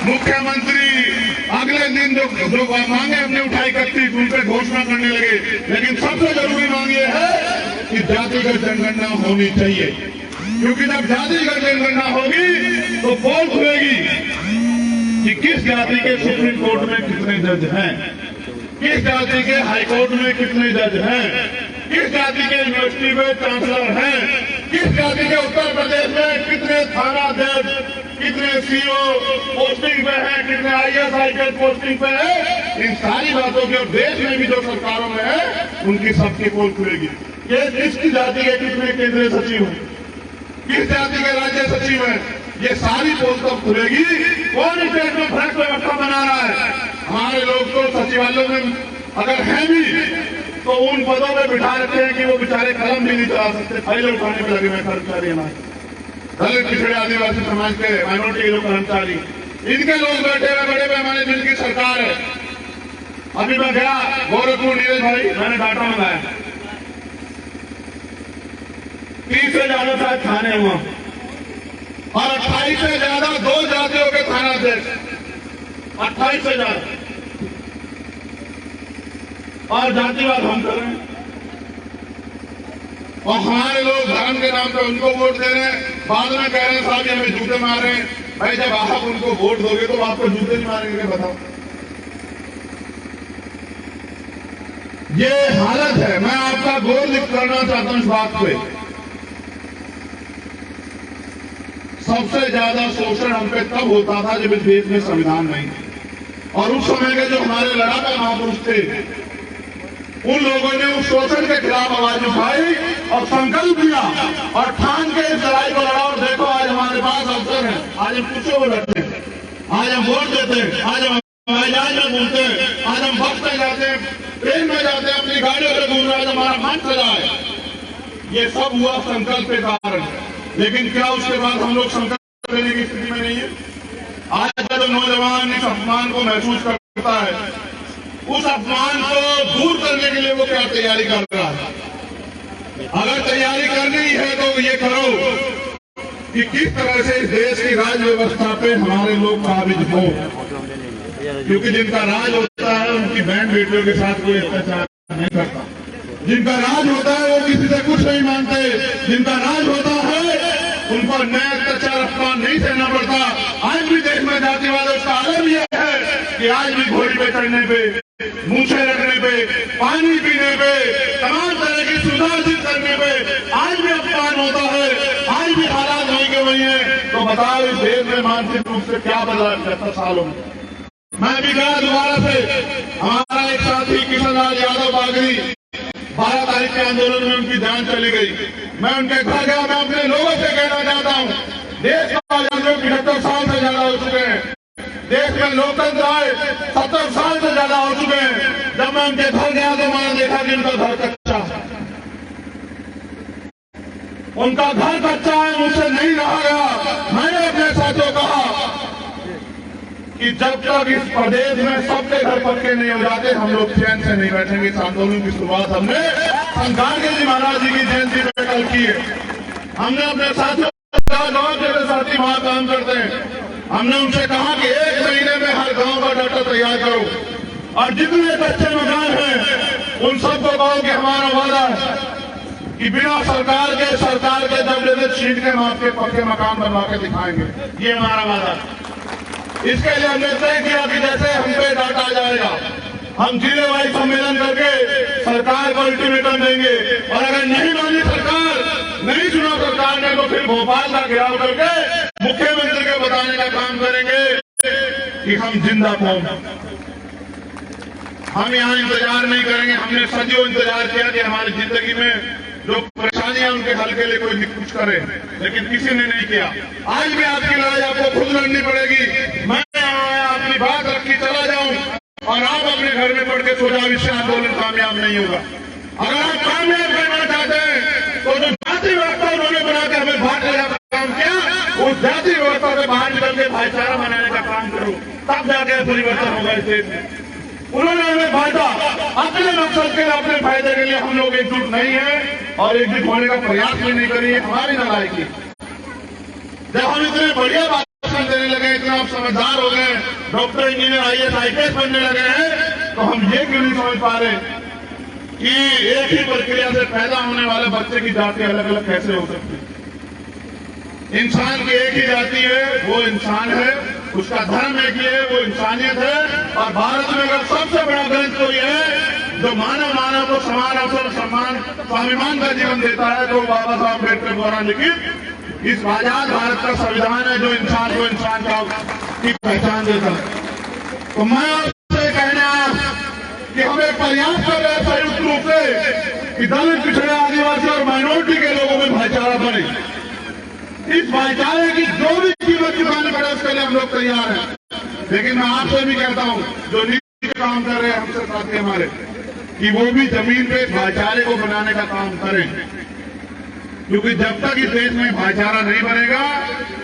मुख्यमंत्री अगले दिन जो मांगे हमने उठाई 31 उन पर घोषणा करने लगे, लेकिन सबसे जरूरी मांग ये है कि जातिगत जनगणना होनी चाहिए, क्योंकि जब जातिगत जनगणना होगी तो पोल खुलेगी कि किस जाति के सुप्रीम कोर्ट में कितने जज हैं, किस जाति के हाईकोर्ट में कितने जज हैं, किस जाति के यूनिवर्सिटी में चांसलर हैं, किस जाति के उत्तर प्रदेश में कितने थाना जज, कितने सीओ पोस्टिंग पे हैं, कितने आईएएस आईपीएस पोस्टिंग पे है। इन सारी बातों की और देश में भी जो सरकारों में है उनकी सबकी पोल खुलेगी। ये किसकी जाति के कितने केंद्रीय सचिव हैं, किस जाति के राज्य सचिव हैं, ये सारी पोल तब खुलेगी। कौन स्टेट में भ्रष्ट व्यवस्था बना रहा है? हमारे लोग तो सचिवालयों में अगर हैं भी तो उन पदों पे बिठा रखे हैं कि वो बेचारे कलम भी नहीं चला सकते, फाइलें उठाने में लगे हुए कर्मचारी हमारे दलित पिछड़े आदिवासी समाज के माइनॉरिटी लोग कर्मचारी, इनके लोग बैठे हुए बड़े पैमाने जिनकी सरकार है। अभी मैं गया गोरखपुर, नीरज भाई मैंने डाटा मंगाया 30 से ज्यादा शायद थाने हुआ और 28 से ज्यादा 2 जातियों के थानाध्यक्ष, 28 से ज्यादा, और जातिवाद हम कर रहे हैं और हमारे लोग धर्म के नाम पे उनको वोट दे रहे हैं। बाद में कह रहे हैं साहब हमें जूते मार रहे हैं। भाई जब आप उनको वोट दोगे तो आपको जूते नहीं मारेंगे, बताओ। ये हालत है। मैं आपका गौर करना चाहता हूं इस बात पे। सबसे ज्यादा शोषण हम पे तब होता था जब इस देश में संविधान नहीं, और उस समय के जो हमारे लड़ाका महापुरुष थे उन लोगों ने उस शोषण के खिलाफ आवाज उठाई और संकल्प लिया और ठान के इस लड़ाई को लड़ा। और देखो आज हमारे पास अवसर है, आज हम कुछ को लड़ते हैं, आज हम वोट देते हैं, आज हम हवाई जहाज में घूमते हैं, आज हम बस में जाते हैं, ट्रेन में जाते हैं, अपनी गाड़ियों में घूम रहे हैं, हमारा मन चला है। ये सब हुआ संकल्प के कारण। लेकिन क्या उसके बाद हम लोग संकल्प लेने की स्थिति में नहीं है? आज का जो नौजवान इस अपमान को महसूस करता है, उस अपमान को दूर करने के लिए वो क्या तैयारी कर रहा है? अगर तैयारी करनी है तो ये करो कि किस तरह से इस देश की राज व्यवस्था पे हमारे लोग काबिज हो, क्योंकि जिनका राज होता है उनकी बहन बेटियों के साथ कोई अत्याचार नहीं करता, जिनका राज होता है वो किसी से कुछ नहीं मानते, जिनका राज होता है उनको अन्याय अत्याचार अपमान नहीं सहना पड़ता। आज भी देश में जातिवाद उसका आलम यह है कि आज भी घोड़ी पे चढ़ने पे, मूछे रखने पे, पानी पीने पे, तमाम तरह की सुविधा हासिल करने पे आज भी अपमान होता है। आज भी हालात वहीं के वहीं है। तो बताओ इस देश में मानसिक रूप से क्या बदला 70 सालों में? मैं भी गया दोबारा से, हमारा एक साथी किशन लाल यादव बागरी 12 तारीख के आंदोलन में उनकी जान चली गई। मैं उनके घर गया। मैं अपने लोगों से कहना चाहता हूँ, देश का आजादी 75 साल से ज्यादा हो चुके हैं, देश में लोकतंत्र आए 70 साल से ज्यादा हो चुके हैं। जब मैं उनके घर गया तो मैंने देखा कि उनका घर कच्चा है, उनका घर कच्चा है, मुझसे नहीं रहा गया। मैंने अपने साथियों कहा कि जब तक इस प्रदेश में सबके घर पक्के नहीं हो जाते हम लोग चैन से नहीं बैठेंगे। इस आंदोलन की शुरुआत हमने संत गाडगिल जी महाराज जी की जयंती पर कल की है। हमने अपने साथियों गाँव के साथी वहां काम करते हैं, हमने उनसे कहा कि 1 महीने में हर गांव का डाटा तैयार करो और जितने कच्चे मकान हैं उन सबको कहो कि हमारा वादा है कि बिना सरकार के दबले में छीट के हम आपके पक्के मकान बनवा के दिखाएंगे। ये हमारा वादा है। इसके लिए हमने तय किया कि जैसे हम पे डाटा आ जाएगा हम जिले वाइज सम्मेलन करके सरकार को अल्टीमेटम देंगे, और अगर नहीं मानी सरकार, नहीं सुना सरकार ने, तो फिर भोपाल का घेराव करके मुख्यमंत्री को बताने का काम करेंगे कि हम जिंदा कौन। हम यहाँ इंतजार नहीं करेंगे। हमने सदियों इंतजार किया कि हमारी जिंदगी में जो परेशानियां उनके हल के लिए कोई भी कुछ करे, लेकिन किसी ने नहीं किया। आज भी आपकी लड़ाई आपको खुद लड़नी पड़ेगी। मैं अपनी बात रखी चला जाऊं और आप अपने घर में पढ़ के सो जाओ, इससे आंदोलन कामयाब नहीं होगा। अगर आप कामयाब करना चाहते हैं तो जो जाति व्यवस्था उन्होंने बना के हमें बांटने का काम किया, उस जाति व्यवस्था से बाहर निकल के भाईचारा बनाने का काम करो, तब जाके परिवर्तन होगा इस देश में। उन्होंने हमें बांटा अपने मकसद के लिए, अपने फायदे के लिए। हम लोग एकजुट नहीं है और एकजुट होने का प्रयास भी नहीं करिए। हमारी नालायकी। जब हम इतने बढ़िया भाषण देने लगे, इतना आप समझदार हो गए, डॉक्टर इंजीनियर IAS IPS बनने लगे हैं, तो हम ये क्यों नहीं समझ पा रहे कि एक ही प्रक्रिया से पैदा होने वाले बच्चे की जाति अलग अलग कैसे हो सकती है। इंसान की एक ही जाति है, वो इंसान है, उसका धर्म एक ही है, वो इंसानियत है। और भारत में अगर सबसे बड़ा ग्रंथ कोई है जो मानव को समान अवसर, सम्मान, स्वाभिमान का जीवन देता है, तो बाबा साहब अम्बेडकर द्वारा लिखित इस आजाद भारत का संविधान है, जो इंसान को इंसान की पहचान देता है। तो मैं आपसे कहना कि हमें प्रयास कर रहे हैं संयुक्त रूप से कि दलित, पिछड़े, आदिवासी और माइनॉरिटी के लोगों में भाईचारा बने। इस भाईचारे की जो भी कीमत चुकानी पड़े उसके लिए हम लोग तैयार हैं। लेकिन मैं आपसे भी कहता हूं, जो नीति पे काम कर रहे हैं हमसे साथी हमारे, कि वो भी जमीन पे भाईचारे को बनाने का काम करें, क्योंकि जब तक इस देश में भाईचारा नहीं बनेगा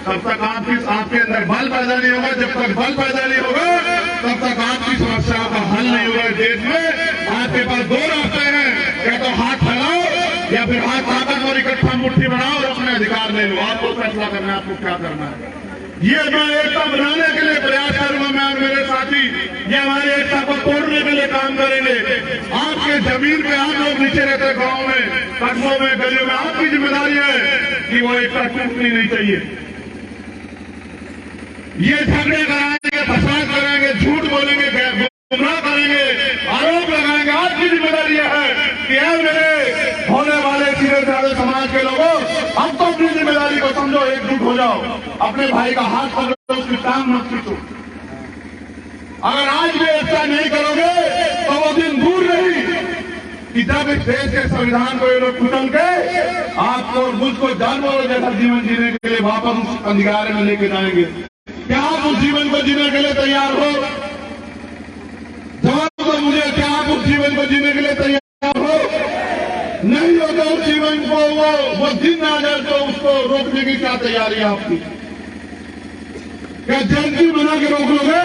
तब तक आपके अंदर बल पैदा नहीं होगा। जब तक बल पैदा नहीं होगा तब तक आपकी समस्या का हल नहीं होगा। इस देश में आपके पास दो रास्ते हैं, या तो हाथ फैलाओ या फिर हाथ ताकत और इकट्ठा मुट्ठी बनाओ और अपने अधिकार ले लो। आपको फैसला करना है आपको क्या करना है। ये मैं एकता बनाने के लिए प्रयास करूंगा, मैं और मेरे साथी ये हमारी एकता को तोड़ने के लिए काम करेंगे। आपके जमीन पे आप लोग नीचे रहते, गांव में, कस्बों में, गलियों में, आपकी जिम्मेदारी है कि वो एकता टूटनी नहीं चाहिए। ये झगड़े कराएंगे, फसाद कराएंगे, झूठ बोलेंगे, गुमराह करेंगे, आरोप लगाएंगे, आपकी जिम्मेदारी है कि मेरे होने वाले सीधे साधे समाज के लोगों, अब तो अपनी जिम्मेदारी को समझो, एकजुट हो जाओ, अपने भाई का हाथ पकड़ो, उसकी टांग मत खींचो। अगर आज भी ऐसा नहीं करोगे तो वो दिन दूर नहीं कि जब इस देश के संविधान को ये लोग कुचल के आपको और मुझको जानवरों जैसा जीवन जीने के लिए वापस उस अधिकार में लेके जाएंगे। क्या आप उस जीवन को जीने के लिए तैयार हो? जवाब दो मुझे, क्या आप उस जीवन को जीने के लिए तैयार हो? नहीं हो तो उस जीवन को वो दिन आ जाए तो उसको रोकने की क्या तैयारी है आपकी? क्या जयंती बना के रोक लोगे?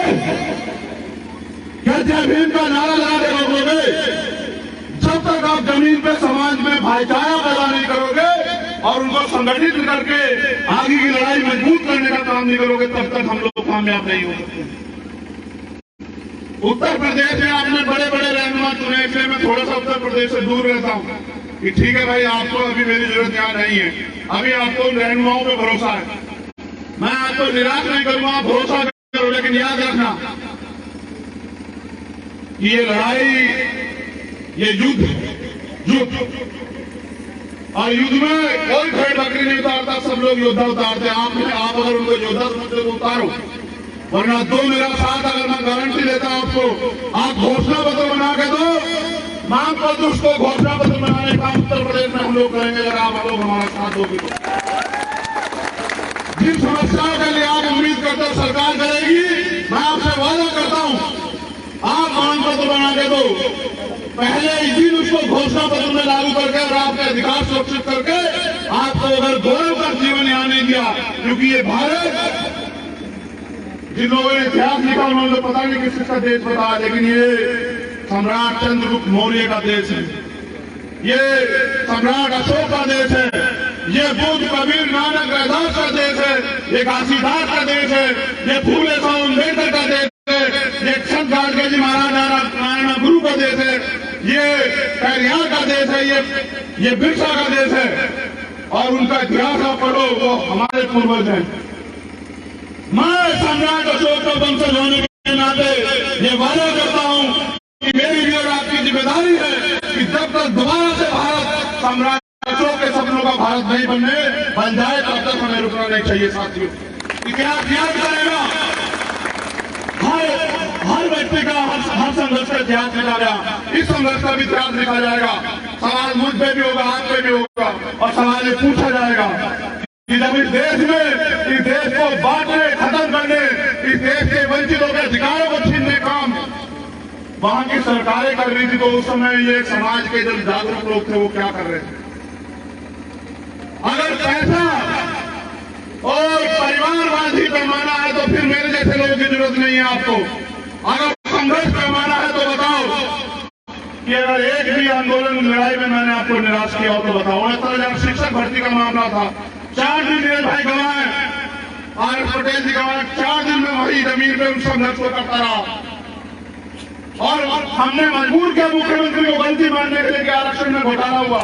क्या जय भीम का नारा लगा के रोक लोगे? जब तक आप जमीन पे समाज में भाईचारा पैदा नहीं करोगे और उनको संगठित करके आगे की लड़ाई मजबूत करने का काम नहीं करोगे, तब तक हम लोग कामयाब नहीं हो सकते। उत्तर प्रदेश में आपने बड़े बड़े रहनुमा चुने, इसलिए मैं थोड़ा सा उत्तर प्रदेश से दूर रहता हूं कि ठीक है भाई, आपको अभी मेरी जरूरत यहाँ नहीं है, अभी आपको रहनुमाओं पे भरोसा है, मैं आपको निराश नहीं करूंगा, आप भरोसा करो। लेकिन याद रखना कि ये लड़ाई, ये युद्ध और युद्ध में कोई भेड़ बकरी नहीं उतारता, सब लोग योद्धा उतारते हैं। आप अगर उनको योद्धा समझते तो उतारो, वरना दो मेरा साथ। अगर मैं गारंटी देता हूं आपको, आप घोषणा पत्र बना के दो, मांग पत्र उसको घोषणा पत्र बनाने का उत्तर प्रदेश में हम लोग करेंगे, अगर आप लोग हमारा साथ दोगे तो। जिन समस्याओं के लिए आप उम्मीद करते हो सरकार करेगी, मैं आपसे वादा करता हूं, आप मांग पत्र बना के दो, पहले इस दिन उसको घोषणा पत्र में लागू करके और आपके अधिकार सुरक्षित करके आपको अगर गौरव का जीवन यहाँ नहीं दिया, क्योंकि ये भारत, जिन लोगों ने इतिहास लिखा उन्होंने तो पता नहीं किस का देश बताया, लेकिन ये सम्राट चंद्रगुप्त मौर्य का देश है, ये सम्राट अशोक का देश है, ये बुद्ध, कबीर, नानक, रैदास का देश है, ये घासीदास का देश है, ये फूले साहब अम्बेडकर का देश है, ये संत गाडगे जी महाराज नारायण गुरु का देश है, ये पेरियार का देश है, ये बिरसा का देश है। और उनका इतिहास आप पढ़ो, वो हमारे पूर्वज हैं। मैं सम्राट अशोक का वंशज होने के नाते ये वादा करता हूं कि मेरी भी और आपकी जिम्मेदारी है कि जब तक दोबारा से भारत सम्राट अशोक के सपनों का भारत नहीं बन जाए, तब तक हमें रुकना नहीं चाहिए। साथियों, इतिहास याद करेगा, हर व्यक्ति का हर संघर्ष का इतिहास लिखा गया, इस संघर्ष का भी इतिहास लिखा जाएगा। सवाल मुझ पे भी होगा, आप पे भी होगा, और सवाल ये पूछा जाएगा कि जब इस देश को बांटने, खत्म करने, इस देश के वंचितों के अधिकारों को छीनने काम वहां की सरकारें कर रही थी, तो उस समय ये समाज के जो जागरूक लोग थे वो क्या कर रहे थे? अगर पैसा और परिवारवादी पैमाना है तो फिर मेरे जैसे लोगों की जरूरत नहीं है आपको। अगर संघर्ष पैमाना है तो बताओ कि अगर एक भी आंदोलन लड़ाई में मैंने आपको निराश किया हो तो बताओ। इस तरह जब शिक्षक भर्ती का मामला था, 4 दिन भाई गवाए, और पटेल जी का 4 दिन में वही जमीन पे उस संघर्ष को करता रहा और हमने मजबूर किया मुख्यमंत्री को गलती मानने के लिए कि आरक्षण में घोटाला हुआ।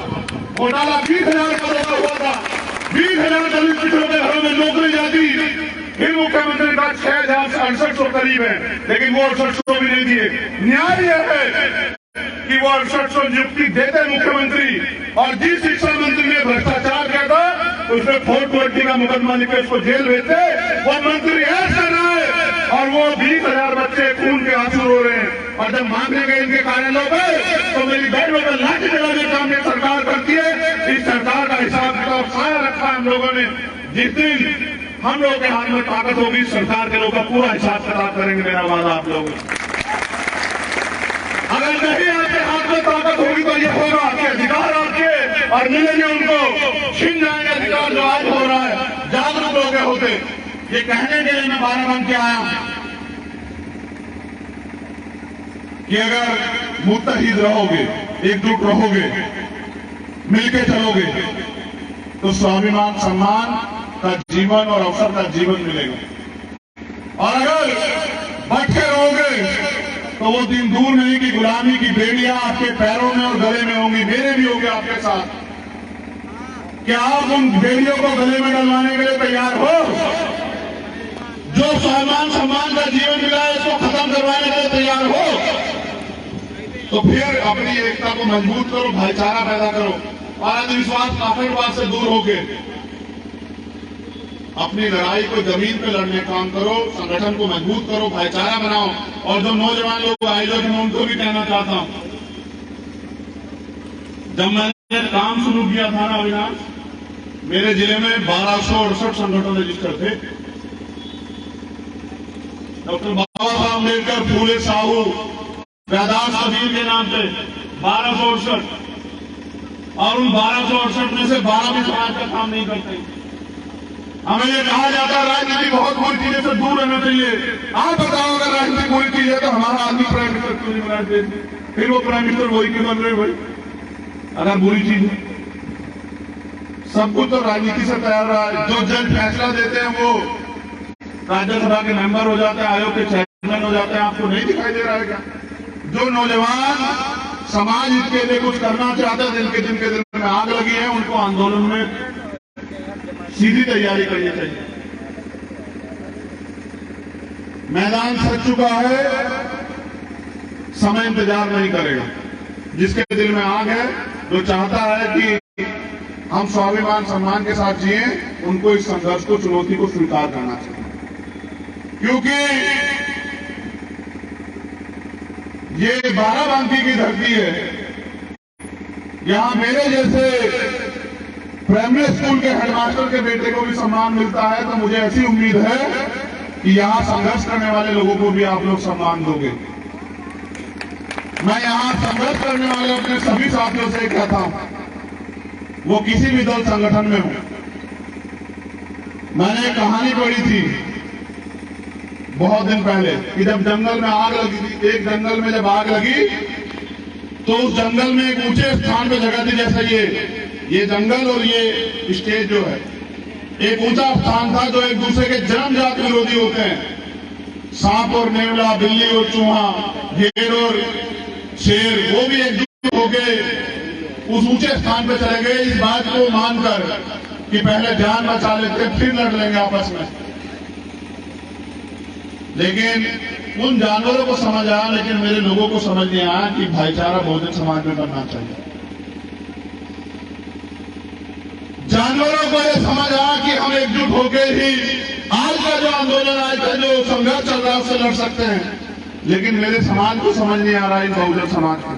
घोटाला 20,000 करोड़ का हुआ था। 20,000 दलित पिछड़ों के घरों में नौकरी जाती। फिर मुख्यमंत्री का 6,000 से 6800 करीब है, लेकिन वो 6800 भी नहीं दिए। न्याय यह है कि वो 6800 नियुक्ति देते मुख्यमंत्री, और जिस शिक्षा मंत्री ने भ्रष्टाचार किया था उसने 420 का मुकदमा लिखे उसको जेल भेजते, वो मंत्री ऐश कर रहा है और वो 20,000 बच्चे खून के आंसू रो रहे हैं। और जब मांगने गए इनके कार्यालयों पे तो मेरी बहनों पर लाठी चलाने का काम ये सरकार करती है। इस सरकार का हिसाब किताब सारा रखा है हम लोगों ने। जिस दिन हम लोगों के हाथ में ताकत होगी, सरकार के लोगों का पूरा हिसाब किताब करेंगे, मेरा वादा आप लोग। अगर नहीं आपके हाथ में ताकत होगी तो ये होगा कि अधिकार आपके और मिलेंगे उनको, छिन जाएंगे अधिकार जो आज हो रहा है। जागरूक लोग होते ये कहने के लिए मैं 12 बन के आया हूं कि अगर मुत्तहिद रहोगे, एकजुट रहोगे, मिलके चलोगे तो स्वाभिमान सम्मान का जीवन और अवसर का जीवन मिलेगा। और अगर बट के रहोगे तो वो दिन दूर नहीं कि गुलामी की बेड़ियां आपके पैरों में और गले में होंगी, मेरे भी होंगे आपके साथ। क्या आप उन बेड़ियों को गले में डलवाने के लिए तैयार हो? जो स्वाभिमान सम्मान का जीवन मिला है इसको खत्म करवाने के लिए तैयार हो? तो फिर अपनी एकता को मजबूत करो, भाईचारा पैदा करो और अंधविश्वास काफिरवाद से दूर होके अपनी लड़ाई को जमीन पे लड़ने का काम करो, संगठन को मजबूत करो, भाईचारा बनाओ। और जो नौजवान लोग आए लोग, मैं उनको भी कहना चाहता हूं, जब मैंने काम शुरू किया था ना अविनाश, मेरे जिले में 1268 संगठन रजिस्टर थे। डॉक्टर बाबा साहब अम्बेडकर, फूले साहू, व्यादास कबीर के नाम पे 1268, और उन 1268 में से 12 भी समाज का काम नहीं करते। हमें ये कहा जाता है राजनीति बहुत बुरी चीजें से दूर रहना चाहिए। आप बताओ अगर राजनीति बुरी चीज है तो हमारा आदमी प्राइम मिनिस्टर क्यों नहीं बना देश में? फिर वो प्राइम मिनिस्टर वही क्यों बन रहे भाई? अगर बुरी चीज है, सब कुछ तो राजनीति से तैयार रहा है। जो जज फैसला देते हैं वो राज्यसभा के मेंबर हो जाते हैं, आयोग के चेयरमैन हो जाते हैं। आपको नहीं दिखाई दे रहा है क्या? जो नौजवान समाज इसके लिए कुछ करना चाहते हैं, जिनके दिल में आग लगी है, उनको आंदोलन में सीधी तैयारी करनी चाहिए। मैदान सज चुका है, समय इंतजार नहीं करेगा। जिसके दिल में आग है, जो चाहता है कि हम स्वाभिमान सम्मान के साथ जिए, उनको इस संघर्ष को, चुनौती को स्वीकार करना चाहिए। क्योंकि ये बाराबंकी की धरती है। यहां मेरे जैसे प्राइमरी स्कूल के हेडमास्टर के बेटे को भी सम्मान मिलता है, तो मुझे ऐसी उम्मीद है कि यहां संघर्ष करने वाले लोगों को भी आप लोग सम्मान दोगे। मैं यहां संघर्ष करने वाले अपने सभी साथियों से कहता हूं, वो किसी भी दल संगठन में हो। मैंने एक कहानी पढ़ी थी बहुत दिन पहले कि जब जंगल में आग लगी थी। एक जंगल में जब आग लगी तो उस जंगल में एक ऊंचे स्थान पे जगह थी, जैसे ये जंगल और ये स्टेज जो है, एक ऊंचा स्थान था जो एक दूसरे के जन्मजात विरोधी होते हैं। सांप और नेवला, बिल्ली और चूहा, घेर और शेर, वो भी एकजुट होके उस ऊंचे स्थान पे चले गए, इस बात को मानकर कि पहले जान बचा लेते फिर लड़ लेंगे आपस में। लेकिन उन जानवरों को समझ आया, लेकिन मेरे लोगों को समझ नहीं आया कि भाईचारा बहुजन समाज में बनना चाहिए। जानवरों को यह समझ आया कि हम एकजुट होकर ही आज का जो आंदोलन, आज का जो संघर्ष चल रहा है उससे लड़ सकते हैं। लेकिन मेरे समाज को समझ नहीं आ रहा है, इन बहुजन समाज को।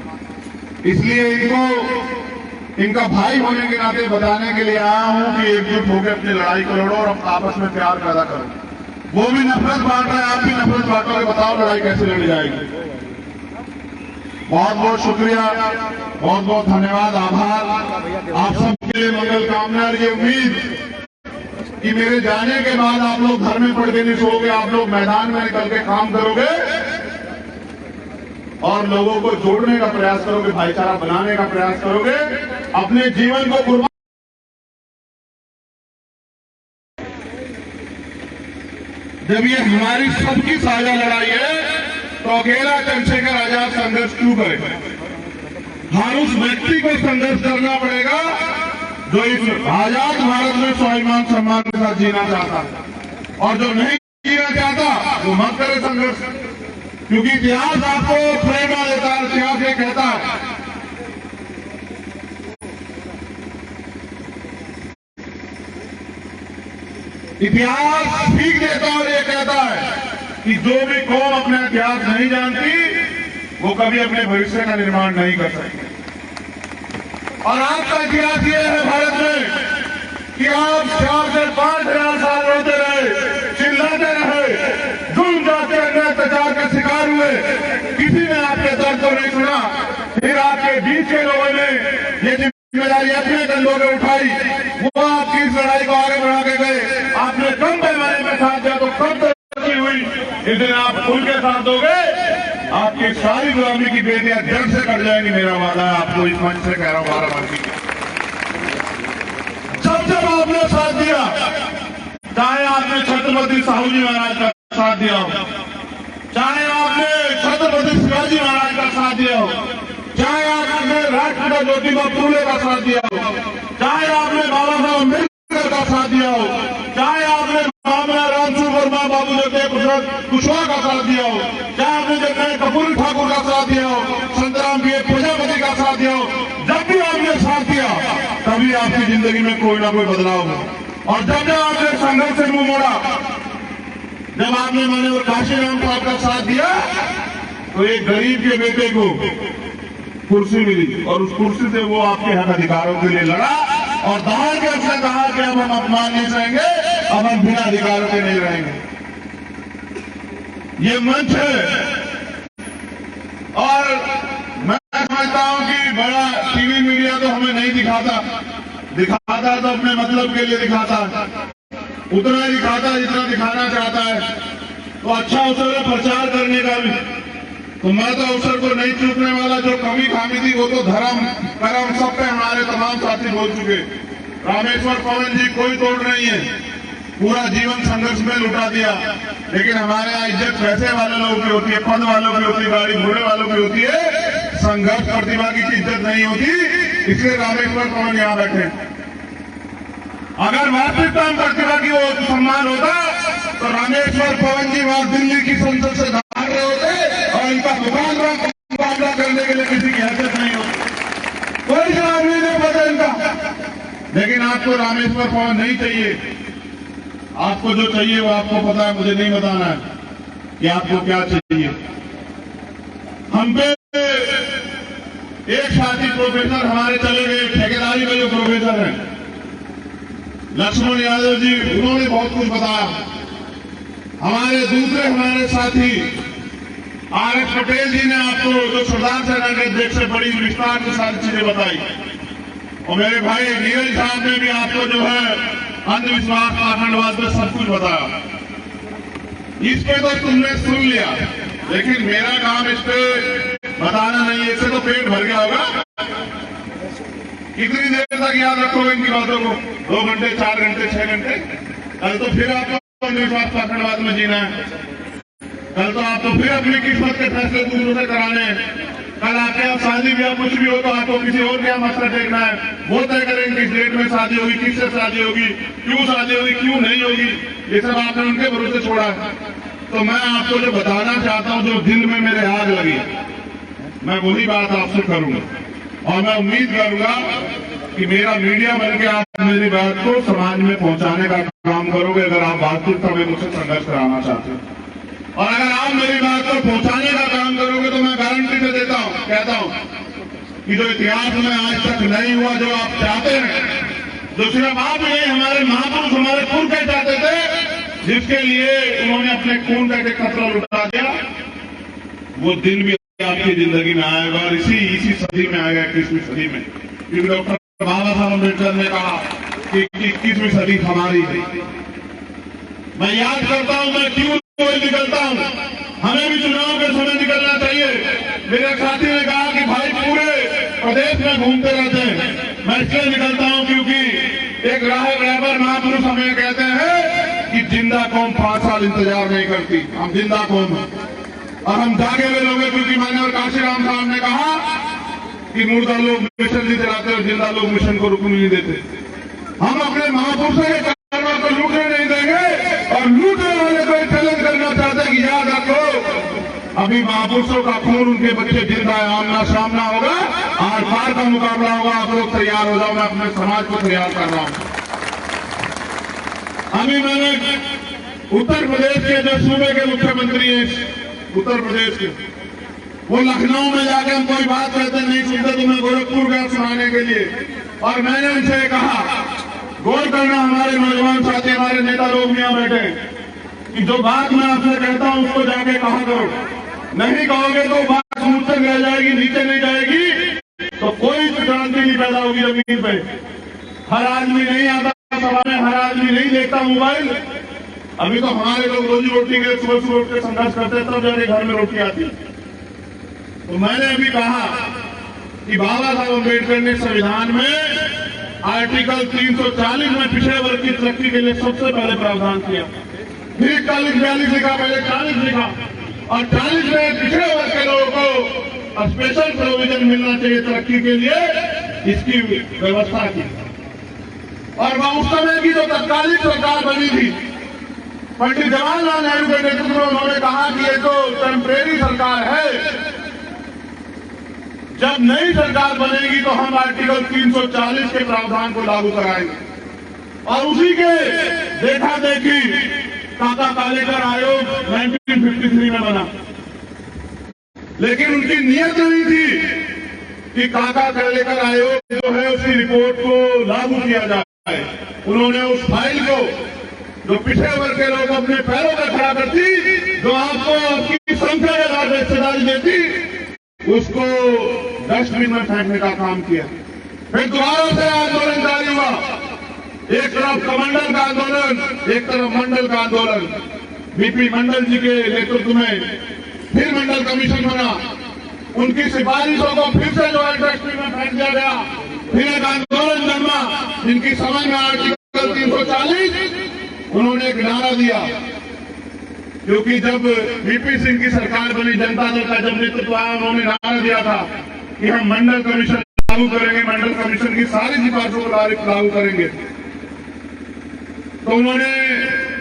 इसलिए इनको इनका भाई होने के नाते बताने के लिए आया हूं कि एकजुट होकर अपनी लड़ाई को लड़ो और आपस में प्यार पैदा करो। वो भी नफरत बांट रहे हैं, आप भी नफरत बांटोगे, बताओ लड़ाई कैसे लड़ी जाएगी। बहुत बहुत शुक्रिया, बहुत बहुत धन्यवाद, आभार। आप सबके लिए मंगल कामना और ये उम्मीद कि मेरे जाने के बाद आप लोग घर में पड़ के नहीं सोओगे, आप लोग मैदान में निकल के काम करोगे और लोगों को जोड़ने का प्रयास करोगे, भाईचारा बनाने का प्रयास करोगे, अपने जीवन को कुर्बान। जब ये हमारी सबकी साझा लड़ाई है तो अकेला चंद्रशेखर आजाद संघर्ष क्यों करे? हर उस व्यक्ति को संघर्ष करना पड़ेगा जो इस आजाद भारत में स्वाभिमान सम्मान के साथ जीना चाहता है, और जो नहीं जीना चाहता वो मत करे संघर्ष, क्योंकि इतिहास आपको प्रेरणा देता है। इतिहास ये कहता है इतिहास सीख देता है और ये कहता है कि जो भी कौम अपना इतिहास नहीं जानती वो कभी अपने भविष्य का निर्माण नहीं कर सकती। और आज का इतिहास ये है भारत में कि आप 4 से 5,000 साल रोते रहे, चिल्लाते रहे, जुल्म जाते अत्याचार का शिकार हुए, किसी ने आपके दर्द को नहीं सुना। फिर आपके बीच के लोगों ने ये जिम्मेदारी अपने कंधों पे उठाई, वो आपकी इस लड़ाई को आगे बढ़ा के गए। आपने कम पैमाने में साथ दिया तो कम तरक्की हुई। इस दिन आप खुल के साथ दोगे, आपकी सारी गुलामी की बेटियां जड़ से कट जाएंगी, मेरा वादा है आपको, इस मंच से कह रहा हूं बाराबंकी। जब आपने साथ दिया, चाहे आपने छत्रपति साहू जी महाराज का साथ दिया हो, चाहे आपने छत्रपति शिवाजी महाराज का साथ दिया हो, चाहे आपने राष्ट्रपिता ज्योतिबा फूले का साथ दिया हो, चाहे आपने बाबा साहब अम्बेडकर का साथ दिया हो, चाहे आपने मामला रामचंद्र वर्मा, बाबू जगदेव प्रसाद कुशवाहा का साथ दिया हो, चाहे आपने जगन्नाथ कपूर ठाकुर का साथ दिया हो, संतराम बी प्रजापति का साथ दिया हो, जब भी आपने साथ दिया तभी आपकी जिंदगी में कोई ना कोई बदलाव हो। और जब जब आपने संघर्ष से मुंह मोड़ा, जब आपने माननीय काशीराम साहब का साथ दिया तो एक गरीब के बेटे को कुर्सी मिली और उस कुर्सी से वो आपके हक अधिकारों के लिए लड़ा और दहाड़ के उसने कहा कि अब हम अपमान नहीं सहेंगे, अब हम बिना अधिकारों के नहीं रहेंगे। ये मंच है और मैं समझता हूं कि बड़ा टीवी मीडिया तो हमें नहीं दिखाता तो अपने मतलब के लिए दिखाता है, उतना ही दिखाता जितना दिखाना चाहता है। तो अच्छा अवसर है प्रचार करने का भी, तो मैं तो अवसर को नहीं चूकने वाला। जो कमी खामी थी वो तो धर्म कर्म सब पे हमारे तमाम साथी बोल चुके। रामेश्वर पवन जी कोई तोड़ नहीं है, पूरा जीवन संघर्ष में लुटा दिया, लेकिन हमारे यहाँ इज्जत पैसे वाले लोगों की होती है, पद वालों की होती है, गाड़ी घोड़े वालों की होती है, संघर्ष प्रतिभागी की इज्जत नहीं होती। इसलिए रामेश्वर पवन यहाँ बैठे। अगर वास्तविकता में प्रतिभा की वो सम्मान होता तो रामेश्वर पवन जी वहां दिल्ली की संसद से भाग रहे होते और इनका मुकाबला करने के लिए किसी की हैसियत नहीं होती, कोई जवाब नहीं दे पाता इनका। लेकिन आपको रामेश्वर पवन नहीं चाहिए, आपको जो चाहिए वो आपको पता है, मुझे नहीं बताना है कि आपको क्या चाहिए। हम पे एक साथी प्रोफेसर हमारे चले गए, ठेकेदारी में जो प्रोफेसर हैं लक्ष्मण यादव जी, उन्होंने बहुत कुछ बताया। हमारे साथी आर.एस. पटेल जी ने आपको जो सरदार सेना के अध्यक्ष से बड़ी विस्तार से सारी चीजें बताई, और मेरे भाई नीरज साहब ने भी आपको जो है अंधविश्वास पाखंडवाद में सब कुछ बताया। इस पे तो तुमने सुन लिया, लेकिन मेरा काम इस पे बताना नहीं है, इससे तो पेट भर गया होगा। कितनी देर तक याद रखोगे इनकी बातों को? 2 घंटे, 4 घंटे, 6 घंटे? कल तो फिर आपको अंधविश्वास पाखंडवाद में जीना है, कल तो आपको फिर अपनी किस्मत के फैसले दूसरों से कराने हैं। कल आपके यहाँ शादी ब्याह कुछ भी हो तो आपको किसी और के यहाँ मसला टेकना है, वो तय करेंगे किस डेट में शादी होगी, किससे शादी होगी, क्यों शादी होगी, क्यों नहीं होगी, ये सब आपने उनके भरोसे छोड़ा है। तो मैं आपको जो बताना चाहता हूँ, जो दिल में मेरे आग लगी, मैं वही बात आपसे करूंगा और मैं उम्मीद करूंगा कि मेरा मीडिया बनकर आप मेरी बात को समाज में पहुंचाने का काम करोगे, अगर आप वास्तविकता में मुझसे संघर्ष कराना चाहते हैं। और अगर आप मेरी बात को पहुंचाने का काम करोगे तो मैं गारंटी से देता हूं, कहता हूं कि जो इतिहास में आज तक नहीं हुआ, जो आप चाहते हैं, जो सिर्फ आप नहीं हमारे महापुरुष, हमारे पुरखे चाहते थे, जिसके लिए उन्होंने अपने खून का एक कतरा लुटा दिया, वो दिन भी आपकी जिंदगी में आएगा और इसी सदी में आएगा, 21वीं सदी में। क्योंकि डॉक्टर बाबा साहब अम्बेडकर ने कहा कि 21वीं सदी हमारी है। मैं याद करता हूं, मैं क्यों निकलता हूं, हमें भी चुनाव के समय निकलना चाहिए। मेरे साथी ने कहा कि भाई पूरे प्रदेश में घूमते रहते हैं, मैं इसलिए निकलता हूं क्योंकि एक राह बराबर महापुरुष हमें कहते हैं कि जिंदा कौम 5 साल इंतजार नहीं करती। हम जिंदा कौम हैं और हम जागे हुए लोग हैं, क्योंकि मैंने और काशीराम साहब ने कहा कि मुर्दा लोग मिशन नहीं चलाते और जिंदा लोग मिशन को रुकने नहीं देते। हम अपने महापुरुषों के कारनामों को लूटने नहीं देंगे और लूटने वाले को चैलेंज करना चाहते हैं कि याद रखो अभी महापुरुषों का खून, उनके बच्चे जिंदा है, आमना सामना होगा, आर पार का मुकाबला होगा। आप लोग तैयार हो जाओ, मैं अपने समाज को तैयार कर रहा हूं। अभी मैंने उत्तर प्रदेश के जो सूबे के मुख्यमंत्री हैं, उत्तर प्रदेश के, वो लखनऊ में जाकर हम कोई बात कहते नहीं सुनते, तो मैं गोरखपुर गया सुनाने के लिए और मैंने उनसे कहा गौर करना हमारे नौजवान साथी, हमारे नेता लोग यहाँ बैठे कि जो बात मैं आपसे कहता हूं उसको जाके कहा करो। नहीं कहोगे तो बात मुझसे रह जाएगी, नीचे नहीं जाएगी, तो कोई क्रांति नहीं पैदा होगी जमीन पे। हर आदमी नहीं आता सभा में, हर आदमी नहीं देखता मोबाइल। अभी तो हमारे लोग रोजी रोटी के सुबह सुबह उठ के संघर्ष करते हैं, तब जाके घर में रोटी आती। तो मैंने अभी कहा कि बाबा साहब अम्बेडकर ने संविधान में आर्टिकल 340 में पिछड़े वर्ग की तरक्की के लिए सबसे पहले प्रावधान किया। फिर 41-42 लिखा, पहले 40 लिखा और 40 में पिछड़े वर्ग के लोगों को स्पेशल प्रोविजन मिलना चाहिए तरक्की के लिए, इसकी व्यवस्था की। और वह उस समय की जो तत्कालीन सरकार बनी थी, पंडित जवाहरलाल नेहरू के नेतृत्व में, उन्होंने कहा कि ये तो टेम्परेरी सरकार है, जब नई सरकार बनेगी तो हम आर्टिकल 340 के प्रावधान को लागू कराएंगे। और उसी के देखा देखी काका कालेकर आयोग 1953 में बना, लेकिन उनकी नीयत नहीं थी कि काका कालेकर आयोग जो है उसकी रिपोर्ट को लागू किया जाए। उन्होंने उस फाइल को, जो पिछड़े वर्ग के लोग अपने पैरों पर खड़ा करती, जो आपको आपकी संख्या के साथ हिस्सेदारी देती, उसको डस्टबिन में फेंकने का काम किया। फिर दोबारा से आंदोलन जारी हुआ, एक तरफ कमंडल का आंदोलन, एक तरफ मंडल का आंदोलन। बीपी मंडल जी के नेतृत्व में फिर मंडल कमीशन बना, उनकी सिफारिशों को फिर से जो है डस्टबिन में फेंक दिया गया। फिर एक आंदोलन जन्मा, जिनकी समझ में आर्टिकल 340, उन्होंने एक नारा दिया, क्योंकि जब वीपी सिंह की सरकार बनी, जनता दल का जब नेतृत्व आया, उन्होंने नारा दिया था कि हम मंडल कमीशन लागू करेंगे, मंडल कमीशन की सारी सिफारिशों को लागू करेंगे। तो उन्होंने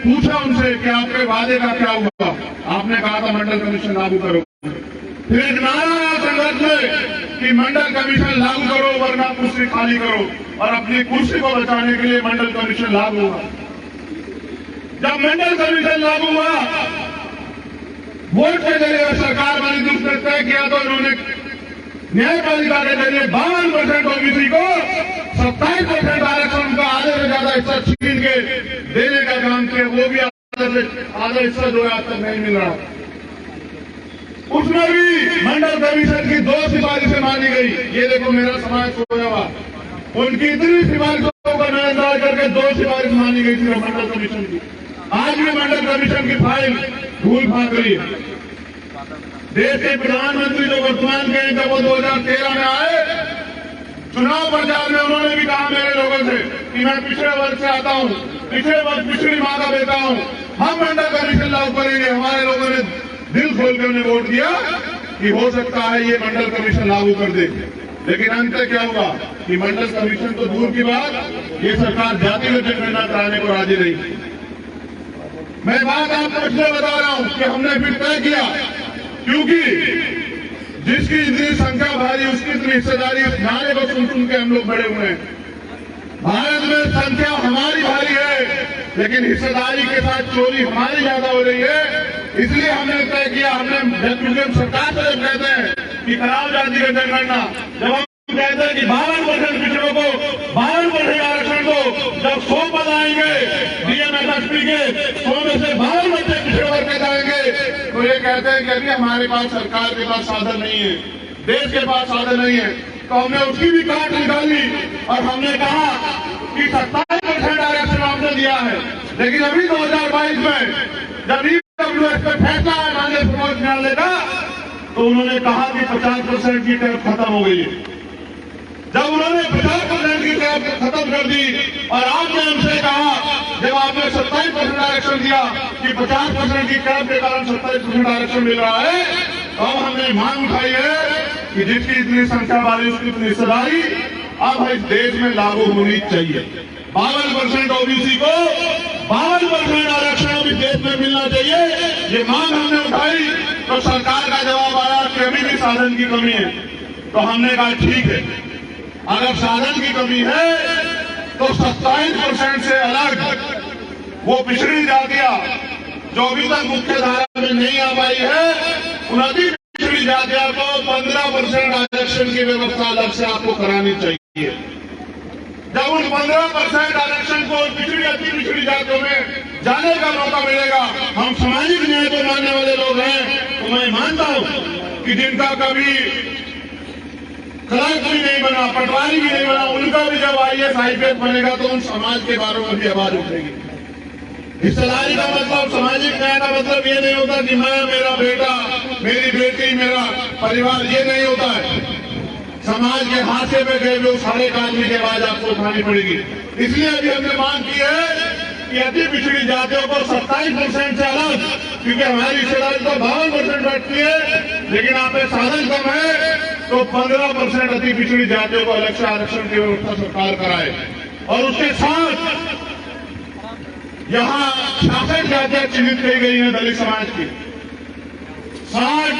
पूछा उनसे कि आपके वादे का क्या हुआ? आपने कहा था मंडल कमीशन लागू करो। फिर एक नारा आया संघर्ष में कि मंडल कमीशन लागू करो वरना कुर्सी खाली करो, और अपनी कुर्सी को बचाने के लिए मंडल कमीशन लागू हुआ। जब मंडल कमीशन लागू हुआ, वोट के जरिए सरकार बनी, दूसरे तय किया, तो इन्होंने न्यायपालिका के जरिए 52% ओबीसी को 27% आरक्षण का आधे से ज्यादा हिस्सा छीन के देने का काम किया। वो भी आधा हिस्सा जो है आज तक नहीं मिल रहा। उसमें भी मंडल कमीशन की 2 सिफारिशें मानी गई। ये देखो मेरा समाज सोया हुआ, उनकी इतनी सिफारिशों का नजरअंदाज करके 2 सिफारिश मानी गई थी मंडल कमीशन की। आज भी मंडल कमीशन की फाइल धूल भाग रही है। देश के प्रधानमंत्री जो वर्तमान के हैं, जब वो 2013 में आए चुनाव प्रचार में, उन्होंने भी कहा मेरे लोगों से कि मैं पिछड़े वर्ग से आता हूं, पिछड़े वर्ग पिछड़ी मां का बेटा हूं, हम मंडल कमीशन लागू करेंगे। हमारे लोगों ने दिल खोल के उन्हें वोट दिया कि हो सकता है ये मंडल कमीशन लागू कर दे। लेकिन अंत क्या हुआ कि मंडल कमीशन तो दूर की बात, ये सरकार जातिगत जनगणना कराने को राजी नहीं। मैं बात आपको इसलिए बता रहा हूं कि हमने फिर तय किया, क्योंकि जिसकी इतनी संख्या भारी, उसकी इतनी हिस्सेदारी, इस नारे को सुन सुन के हम लोग बड़े हुए हैं। भारत में संख्या हमारी भारी है, लेकिन हिस्सेदारी के साथ चोरी हमारी ज्यादा हो रही है। इसलिए हमने तय किया, हमने सरकार से जब कहते हैं कि कराओ जातिगत जनगणना, जब हम कहते हैं कि 52% पिछड़ों को 52% आरक्षण दो, जब 100 पद आएंगे डीएमएसएसपी के, 100 में से 52 बच्चे पिछड़े वर्ग के जाएंगे, तो ये कहते हैं कि अभी हमारे पास सरकार के पास साधन नहीं है, देश के पास साधन नहीं है। तो हमने उसकी भी काट निकाली और हमने कहा कि 27% आरक्षण हमने दिया है। लेकिन अभी 2022 में जब ईडब्ल्यूएस पे फैसला है माननीय सर्वोच्च न्यायालय का, तो उन्होंने कहा कि 50% की टैक्स खत्म हो गई है। जब उन्होंने 50% 27% की कैब खत्म कर दी और आपने हमसे कहा, जब आपने 27% आरक्षण दिया कि 50% की कैब के कारण 27% आरक्षण मिल रहा है, तो अब हमने मांग उठाई है कि जिसकी इतनी संख्या वाली उसकी इतनी हिस्सेदारी अब इस देश में लागू होनी चाहिए। 52% ओबीसी को 52% आरक्षण भी देश में मिलना चाहिए, ये मांग हमने उठाई। तो सरकार का जवाब आया कि अभी भी साधन की कमी है। तो हमने कहा ठीक है, अगर साधन की कमी है तो 27% से अलग वो पिछड़ी जातियां जो अभी तक मुख्य धारा में नहीं आ पाई है, उन अति पिछड़ी जातियों को 15% आरक्षण की व्यवस्था अलग से आपको करानी चाहिए। जब उन 15% आरक्षण को अति पिछड़ी जातियों में जाने का मौका मिलेगा, हम सामाजिक न्याय को मानने वाले लोग हैं, तो मैं मानता हूं कि जिनका कभी क्लर्क भी नहीं बना, पटवारी भी नहीं बना, उनका भी जब IAS IPS बनेगा तो उन समाज के बारे में भी आवाज उठेगी। हिस्सेदारी का मतलब, सामाजिक न्याय का मतलब ये नहीं होता कि मैं, मेरा बेटा, मेरी बेटी, मेरा परिवार, ये नहीं होता है। समाज के हाथे पे गए हुए सारे आदमी की आवाज आपको उठानी पड़ेगी। इसलिए अभी हमने मांग की है कि अति पिछड़ी जातियों को 27% से अलग, क्योंकि हमारी हिस्सेदारी तो 52% बैठती है, लेकिन आप में साधन कम है, तो 15% अति पिछड़ी जातियों को अलग से आरक्षण की व्यवस्था सरकार कराए। और उसके साथ यहाँ 66 जातियां चिन्हित की गई हैं दलित समाज की, 60